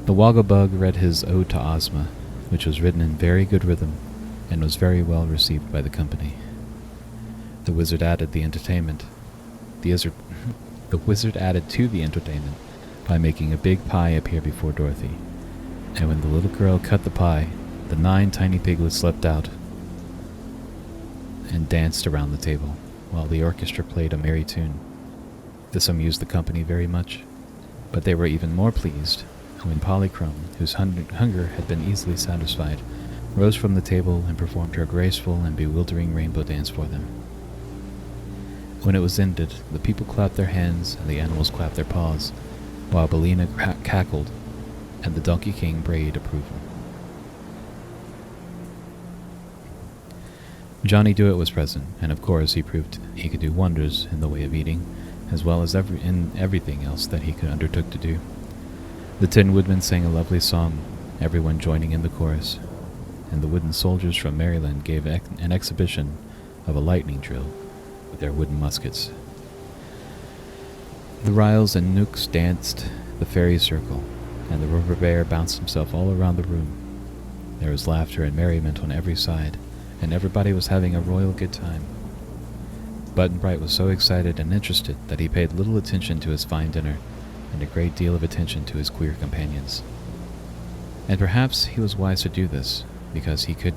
B: The Wogglebug read his Ode to Ozma, which was written in very good rhythm and was very well received by the company. The wizard added to the entertainment by making a big pie appear before Dorothy, and when the little girl cut the pie, the 9 tiny piglets leapt out and danced around the table, while the orchestra played a merry tune. This amused the company very much, but they were even more pleased when Polychrome, whose hunger had been easily satisfied, rose from the table and performed her graceful and bewildering rainbow dance for them. When it was ended, the people clapped their hands and the animals clapped their paws, while Billina cackled and the Donkey King brayed approval. Johnny Dewett was present, and of course he proved he could do wonders in the way of eating, as well as in everything else that he could undertook to do. The Tin Woodman sang a lovely song, everyone joining in the chorus, and the wooden soldiers from Maryland gave an exhibition of a lightning drill with their wooden muskets. The Ryles and Nooks danced the fairy circle, and the Rubber Bear bounced himself all around the room. There was laughter and merriment on every side, and everybody was having a royal good time. Button-Bright was so excited and interested that he paid little attention to his fine dinner, and a great deal of attention to his queer companions. And perhaps he was wise to do this, because he could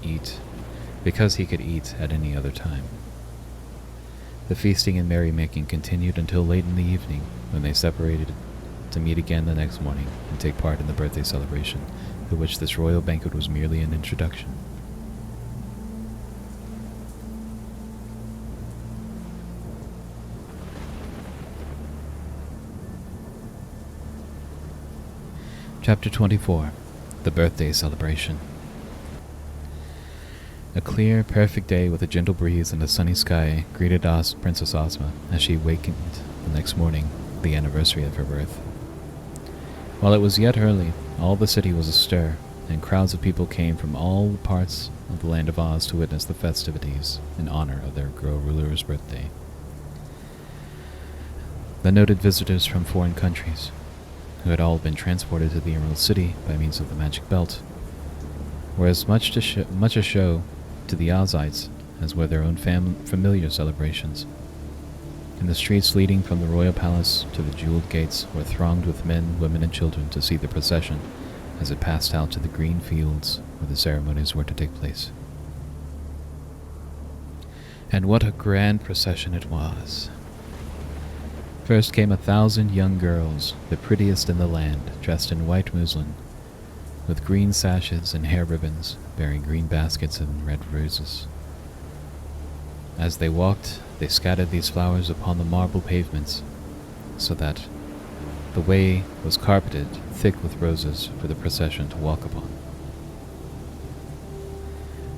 B: eat at any other time. The feasting and merrymaking continued until late in the evening, when they separated to meet again the next morning and take part in the birthday celebration, to which this royal banquet was merely an introduction. Chapter 24. The Birthday Celebration. A clear, perfect day with a gentle breeze and a sunny sky greeted Princess Ozma as she wakened the next morning, the anniversary of her birth. While it was yet early, all the city was astir, and crowds of people came from all parts of the land of Oz to witness the festivities in honor of their girl ruler's birthday. The noted visitors from foreign countries, who had all been transported to the Emerald City by means of the magic belt, were as much a show to the Ozites as were their own familiar celebrations. And the streets leading from the royal palace to the jeweled gates were thronged with men, women, and children to see the procession as it passed out to the green fields where the ceremonies were to take place. And what a grand procession it was! First came 1,000 young girls, the prettiest in the land, dressed in white muslin, with green sashes and hair ribbons, bearing green baskets and red roses. As they walked, they scattered these flowers upon the marble pavements, so that the way was carpeted thick with roses for the procession to walk upon.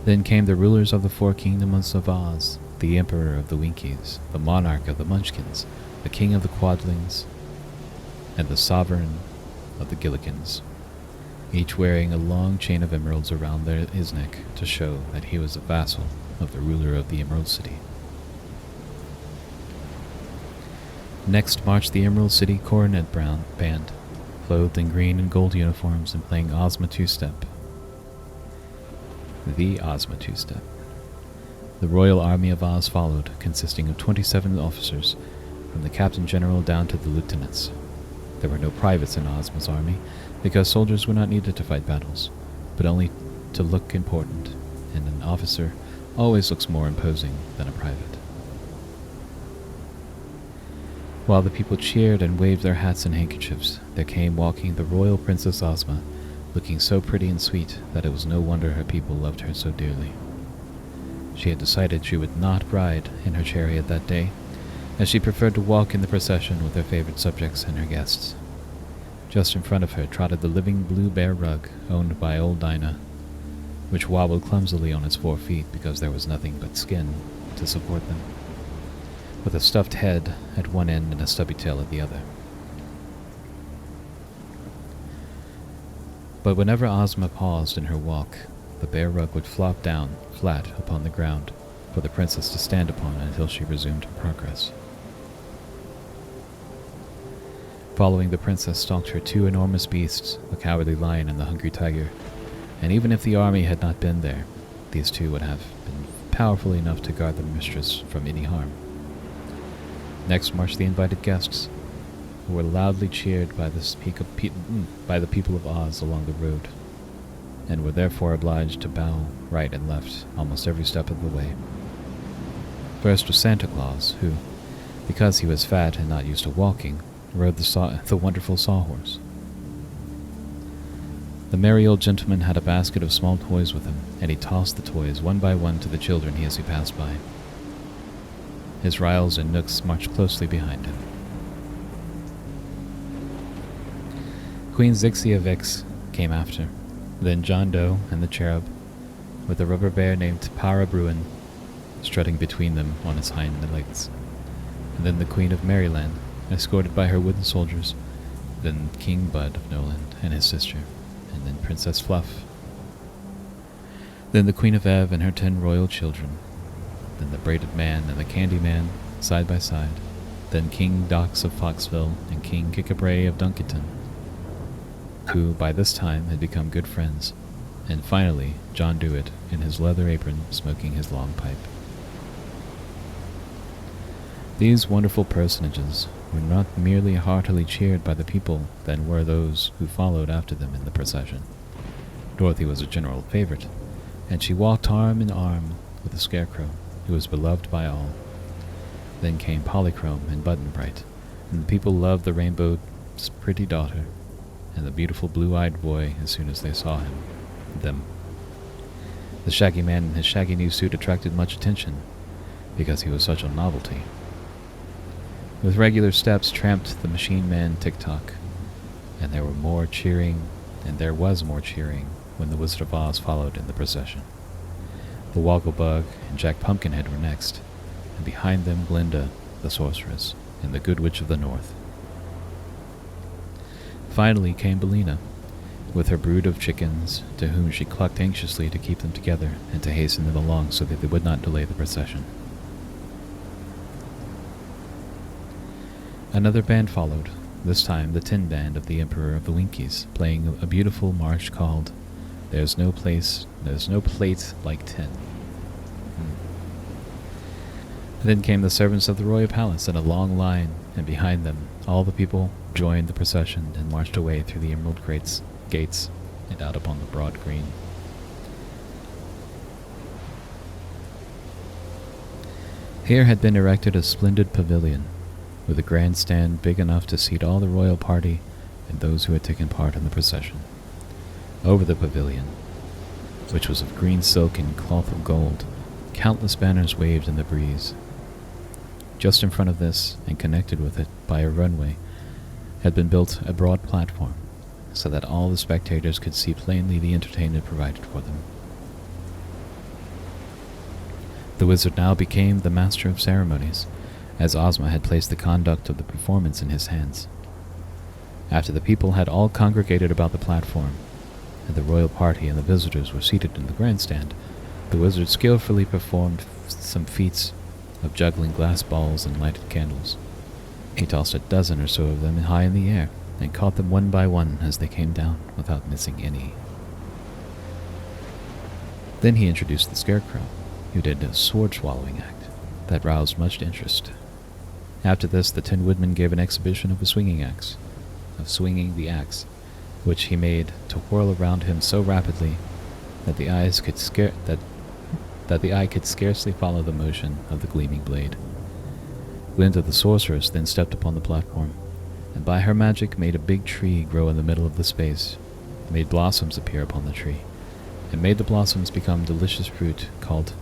B: Then came the rulers of the 4 kingdoms of Oz, the Emperor of the Winkies, the Monarch of the Munchkins, the King of the Quadlings, and the Sovereign of the Gillikins, each wearing a long chain of emeralds around his neck to show that he was a vassal of the ruler of the Emerald City. Next marched the Emerald City Coronet Band, clothed in green and gold uniforms and playing Ozma Two-Step. The Ozma Two-Step. The Royal Army of Oz followed, consisting of 27 officers, from the Captain General down to the lieutenants. There were no privates in Ozma's army, because soldiers were not needed to fight battles, but only to look important, and an officer always looks more imposing than a private. While the people cheered and waved their hats and handkerchiefs, there came walking the royal Princess Ozma, looking so pretty and sweet that it was no wonder her people loved her so dearly.
A: She had decided she would not ride in her chariot that day, as she preferred to walk in the procession with her favorite subjects and her guests. Just in front of her trotted the living blue bear rug owned by old Dinah, which wobbled clumsily on its 4 feet because there was nothing but skin to support them, with a stuffed head at one end and a stubby tail at the other. But whenever Ozma paused in her walk, the bear rug would flop down flat upon the ground for the princess to stand upon until she resumed her progress. Following the princess stalked her 2 enormous beasts, the cowardly lion and the hungry tiger, and even if the army had not been there, these 2 would have been powerful enough to guard their mistress from any harm. Next marched the invited guests, who were loudly cheered by the people of Oz along the road, and were therefore obliged to bow right and left almost every step of the way. First was Santa Claus, who, because he was fat and not used to walking, rode the wonderful sawhorse. The merry old gentleman had a basket of small toys with him, and he tossed the toys one by one to the children as he passed by. His Riles and Nooks marched closely behind him. Queen Zixia Vix came after, then John Doe and the Cherub, with a rubber bear named Para Bruin strutting between them on its hind legs, and then the Queen of Maryland, escorted by her wooden soldiers, then King Bud of Noland and his sister, and then Princess Fluff, then the Queen of Ev and her 10 royal children, then the Braided Man and the Candy Man, side by side, then King Dox of Foxville and King Kikabray of Dunkerton, who by this time had become good friends, and finally John Dewitt in his leather apron smoking his long pipe. These wonderful personages were not merely heartily cheered by the people than were those who followed after them in the procession. Dorothy was a general favorite, and she walked arm in arm with the Scarecrow, who was beloved by all. Then came Polychrome and Button-Bright, and the people loved the Rainbow's pretty daughter, and the beautiful blue-eyed boy as soon as they saw them. The Shaggy Man in his shaggy new suit attracted much attention, because he was such a novelty. With regular steps tramped the Machine Man Tick-Tock, and there was more cheering when the Wizard of Oz followed in the procession. The Wogglebug and Jack Pumpkinhead were next, and behind them Glinda, the Sorceress, and the Good Witch of the North. Finally came Billina, with her brood of chickens, to whom she clucked anxiously to keep them together and to hasten them along so that they would not delay the procession. Another band followed, this time the Tin Band of the Emperor of the Winkies, playing a beautiful march called There's No Plate Like Tin. Then came the servants of the royal palace in a long line, and behind them all the people joined the procession and marched away through the emerald gates and out upon the broad green. Here had been erected a splendid pavilion, with a grandstand big enough to seat all the royal party and those who had taken part in the procession. Over the pavilion, which was of green silk and cloth of gold, countless banners waved in the breeze. Just in front of this, and connected with it by a runway, had been built a broad platform, so that all the spectators could see plainly the entertainment provided for them. The wizard now became the master of ceremonies, as Ozma had placed the conduct of the performance in his hands. After the people had all congregated about the platform, and the royal party and the visitors were seated in the grandstand, the wizard skillfully performed some feats of juggling glass balls and lighted candles. He tossed a dozen or so of them high in the air, and caught them one by one as they came down, without missing any. Then he introduced the Scarecrow, who did a sword-swallowing act that roused much interest. After this, the Tin Woodman gave an exhibition of swinging the axe, which he made to whirl around him so rapidly that the eye could scarcely follow the motion of the gleaming blade. Glinda the Sorceress then stepped upon the platform, and by her magic made a big tree grow in the middle of the space, made blossoms appear upon the tree, and made the blossoms become delicious fruit called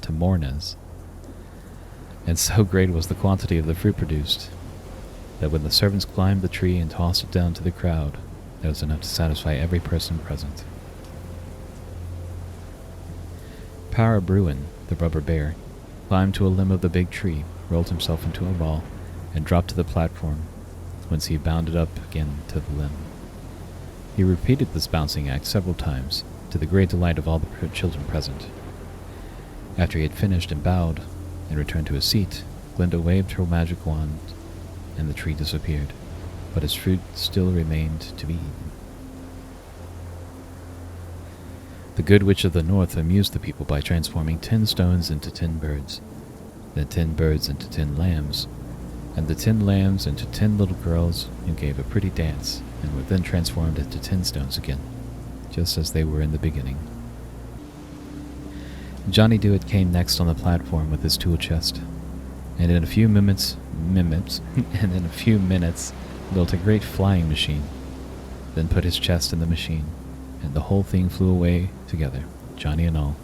A: Tamornes, and so great was the quantity of the fruit produced that when the servants climbed the tree and tossed it down to the crowd, there was enough to satisfy every person present. Para Bruin, the rubber bear, climbed to a limb of the big tree, rolled himself into a ball, and dropped to the platform, whence he bounded up again to the limb. He repeated this bouncing act several times, to the great delight of all the children present. After he had finished and bowed, and returned to his seat, Glinda waved her magic wand, and the tree disappeared, but its fruit still remained to be eaten. The Good Witch of the North amused the people by transforming tin stones into tin birds, the tin birds into tin lambs, and the tin lambs into tin little girls who gave a pretty dance and were then transformed into tin stones again, just as they were in the beginning. Johnny Dewett came next on the platform with his tool chest, and in a few minutes built a great flying machine, then put his chest in the machine, and the whole thing flew away together, Johnny and all,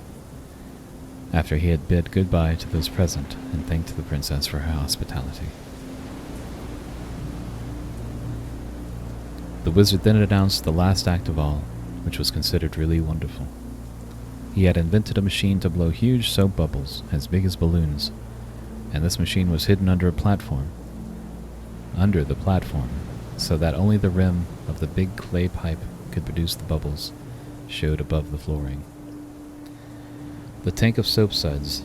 A: after he had bid goodbye to those present and thanked the princess for her hospitality. The wizard then announced the last act of all, which was considered really wonderful. He had invented a machine to blow huge soap bubbles as big as balloons, and this machine was hidden under the platform, so that only the rim of the big clay pipe could produce the bubbles showed above the flooring. The tank of soap suds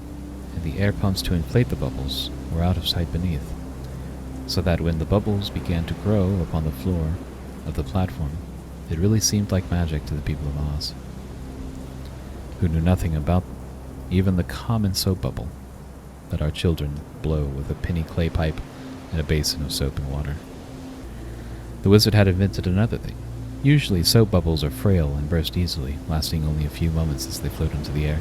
A: and the air pumps to inflate the bubbles were out of sight beneath, so that when the bubbles began to grow upon the floor of the platform, it really seemed like magic to the people of Oz, who knew nothing about even the common soap bubble that our children blow with a penny clay pipe and a basin of soap and water. The wizard had invented another thing. Usually soap bubbles are frail and burst easily, lasting only a few moments as they float into the air.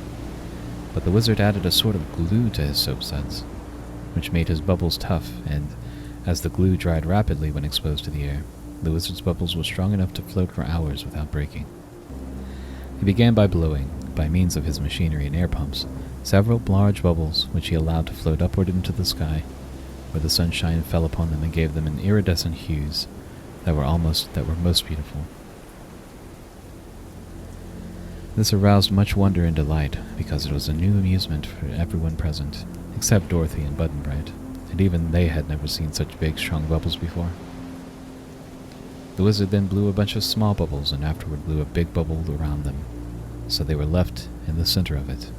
A: But the wizard added a sort of glue to his soap suds, which made his bubbles tough, and as the glue dried rapidly when exposed to the air, the wizard's bubbles were strong enough to float for hours without breaking. He began by blowing, by means of his machinery and air pumps, several large bubbles which he allowed to float upward into the sky, where the sunshine fell upon them and gave them an iridescent hues that were most beautiful. This aroused much wonder and delight, because it was a new amusement for everyone present, except Dorothy and Button-Bright, and even they had never seen such big, strong bubbles before. The wizard then blew a bunch of small bubbles and afterward blew a big bubble around them, so they were left in the center of it.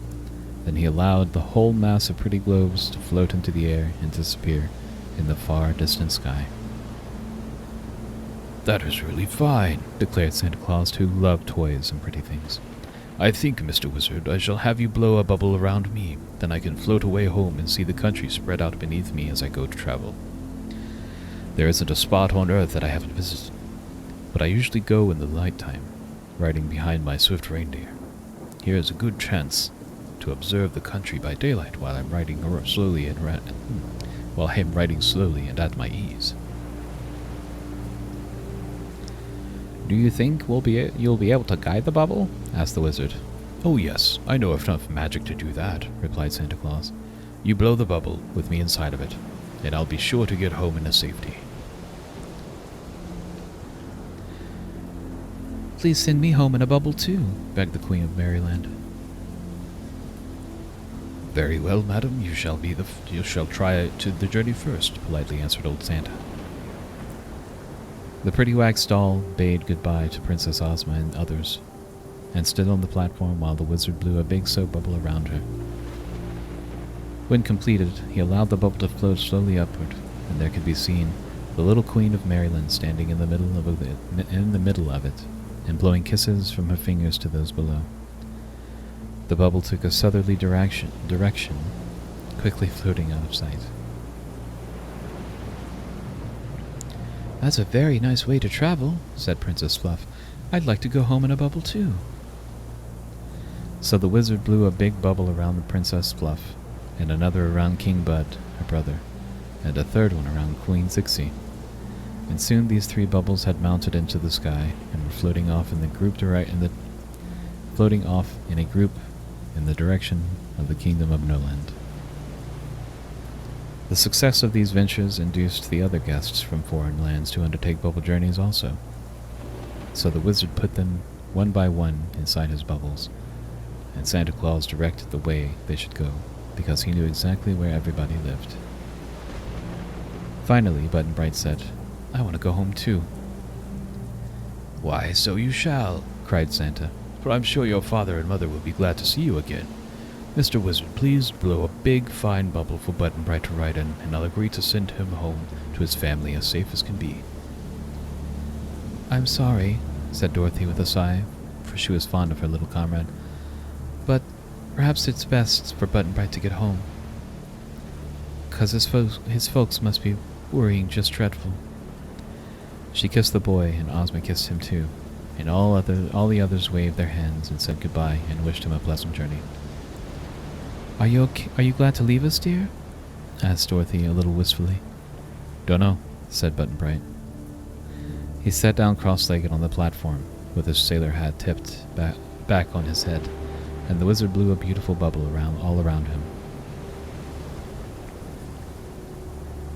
A: Then he allowed the whole mass of pretty globes to float into the air and disappear in the far distant sky.
B: "That was really fine,"
A: declared Santa Claus, who loved toys and pretty things.
B: "I think, Mr. Wizard, I shall have you blow a bubble around me. Then I can float away home and see the country spread out beneath me as I go to travel. There isn't a spot on earth that I haven't visited, but I usually go in the night time, riding behind my swift reindeer. Here is a good chance to observe the country by daylight while I'm riding slowly and at my ease."
A: "Do you think you'll be able to guide the bubble?" asked the wizard.
B: "Oh yes, I know enough magic to do that," replied Santa Claus. "You blow the bubble with me inside of it, and I'll be sure to get home in safety."
A: "Please send me home in a bubble too," begged the Queen of Merryland.
B: "Very well, madam, you shall try the journey first," politely answered old Santa.
A: The pretty wax doll bade goodbye to Princess Ozma and others, and stood on the platform while the wizard blew a big soap bubble around her. When completed, he allowed the bubble to float slowly upward, and there could be seen the little Queen of Merryland standing in the middle of it, and blowing kisses from her fingers to those below. The bubble took a southerly direction, quickly floating out of sight. "That's a very nice way to travel," said Princess Fluff. "I'd like to go home in a bubble too." So the wizard blew a big bubble around the Princess Fluff, and another around King Bud, her brother, and a third one around Queen Zixie. And soon these three bubbles had mounted into the sky and were floating off in the floating off in a group in the direction of the kingdom of Noland. The success of these ventures induced the other guests from foreign lands to undertake bubble journeys also. So the wizard put them one by one inside his bubbles, and Santa Claus directed the way they should go, because he knew exactly where everybody lived. Finally, Button Bright said, "I want to go home too."
B: "Why, so you shall," cried Santa, "for I'm sure your father and mother will be glad to see you again. Mr. Wizard, please blow a big, fine bubble for Button Bright to ride in, and I'll agree to send him home to his family as safe as can be."
A: "I'm sorry," said Dorothy with a sigh, for she was fond of her little comrade. "But perhaps it's best for Button Bright to get home, 'cause his folks must be worrying just dreadful." She kissed the boy, and Ozma kissed him too, and all the others waved their hands and said goodbye and wished him a pleasant journey. Are you glad to leave us, dear?" asked Dorothy a little wistfully. "Dunno," said Button Bright. He sat down cross-legged on the platform, with his sailor hat tipped back on his head, and the wizard blew a beautiful bubble all around him.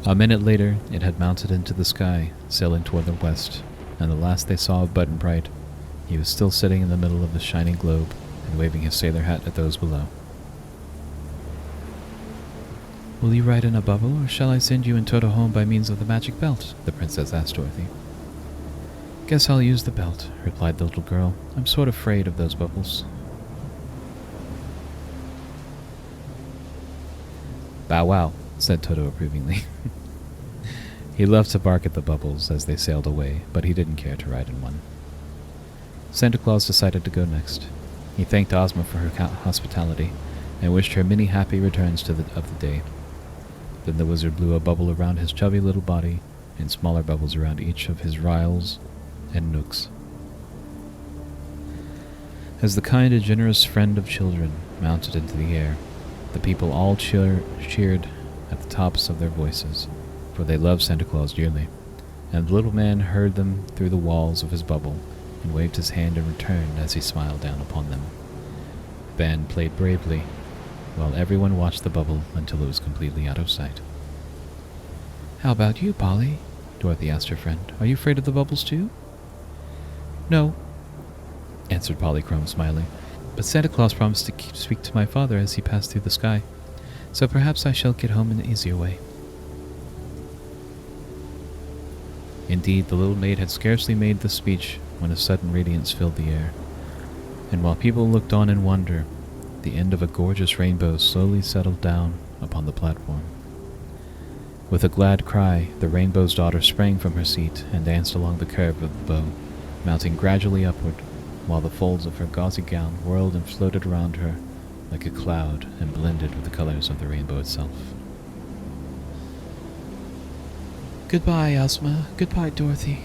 A: A minute later, it had mounted into the sky, sailing toward the west, and the last they saw of Button Bright, he was still sitting in the middle of the shining globe and waving his sailor hat at those below. "Will you ride in a bubble, or shall I send you and Toto home by means of the magic belt?" the princess asked Dorothy. "Guess I'll use the belt," replied the little girl. "I'm sort of afraid of those bubbles." "Bow wow," said Toto approvingly. He loved to bark at the bubbles as they sailed away, but he didn't care to ride in one. Santa Claus decided to go next. He thanked Ozma for her hospitality and wished her many happy returns of the day. Then the wizard blew a bubble around his chubby little body and smaller bubbles around each of his riles and nooks. As the kind and generous friend of children mounted into the air, the people all cheered at the tops of their voices, for they loved Santa Claus dearly, and the little man heard them through the walls of his bubble and waved his hand in return as he smiled down upon them. The band played bravely, while everyone watched the bubble until it was completely out of sight. "How about you, Polly?" Dorothy asked her friend. "Are you afraid of the bubbles too?" "No," answered Polychrome, smiling, "but Santa Claus promised to speak to my father as he passed through the sky, so perhaps I shall get home in an easier way." Indeed, the little maid had scarcely made this speech when a sudden radiance filled the air, and while people looked on in wonder, the end of a gorgeous rainbow slowly settled down upon the platform. With a glad cry, the rainbow's daughter sprang from her seat and danced along the curve of the bow, mounting gradually upward, while the folds of her gauzy gown whirled and floated around her like a cloud and blended with the colors of the rainbow itself. "Goodbye, Ozma. Goodbye, Dorothy,"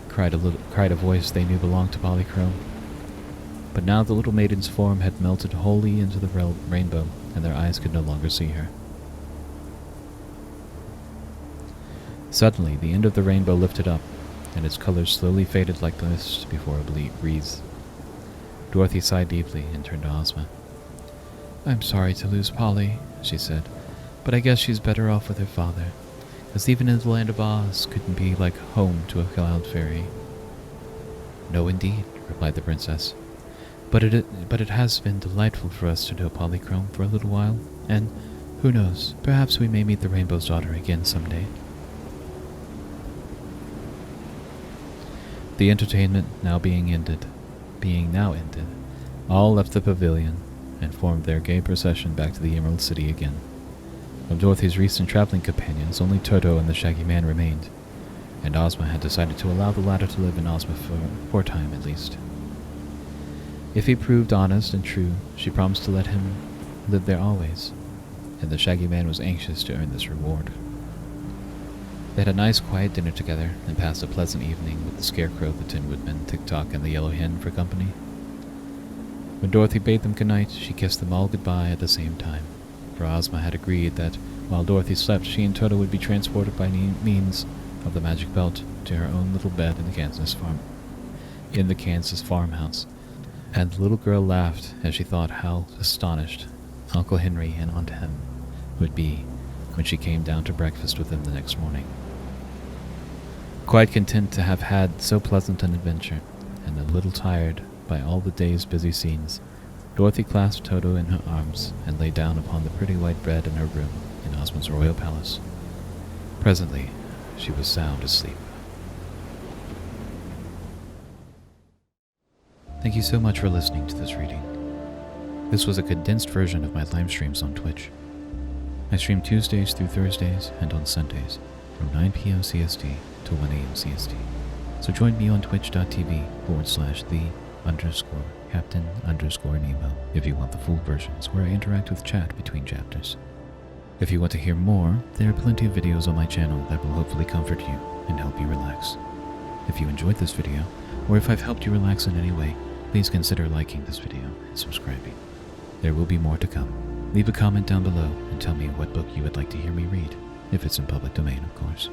A: cried a voice they knew belonged to Polychrome. But now the little maiden's form had melted wholly into the rainbow, and their eyes could no longer see her. Suddenly, the end of the rainbow lifted up, and its colors slowly faded like mist before a breeze. Dorothy sighed deeply and turned to Ozma. "I'm sorry to lose Polly," she said, "but I guess she's better off with her father, as even in the land of Oz couldn't be like home to a cloud fairy." "No, indeed," replied the princess. But it has been delightful for us to know Polychrome for a little while, and, who knows, perhaps we may meet the Rainbow's daughter again someday." The entertainment being now ended, all left the pavilion and formed their gay procession back to the Emerald City again. Of Dorothy's recent traveling companions, only Toto and the Shaggy Man remained, and Ozma had decided to allow the latter to live in Ozma for a time at least. If he proved honest and true, she promised to let him live there always, and the Shaggy Man was anxious to earn this reward. They had a nice quiet dinner together and passed a pleasant evening with the Scarecrow, the Tin Woodman, Tick-Tock, and the Yellow Hen for company. When Dorothy bade them good night, she kissed them all goodbye at the same time, for Ozma had agreed that while Dorothy slept, she and Toto would be transported by means of the magic belt to her own little bed in the Kansas farmhouse, And the little girl laughed as she thought how astonished Uncle Henry and Aunt Em would be when she came down to breakfast with them the next morning. Quite content to have had so pleasant an adventure, and a little tired by all the day's busy scenes, Dorothy clasped Toto in her arms and lay down upon the pretty white bed in her room in Ozma's royal palace. Presently, she was sound asleep. Thank you so much for listening to this reading. This was a condensed version of my live streams on Twitch. I stream Tuesdays through Thursdays and on Sundays from 9 PM CST to 1 AM CST. So join me on twitch.tv/the_Captain_Nemo if you want the full versions where I interact with chat between chapters. If you want to hear more, there are plenty of videos on my channel that will hopefully comfort you and help you relax. If you enjoyed this video, or if I've helped you relax in any way, please consider liking this video and subscribing. There will be more to come. Leave a comment down below and tell me what book you would like to hear me read, if it's in public domain, of course.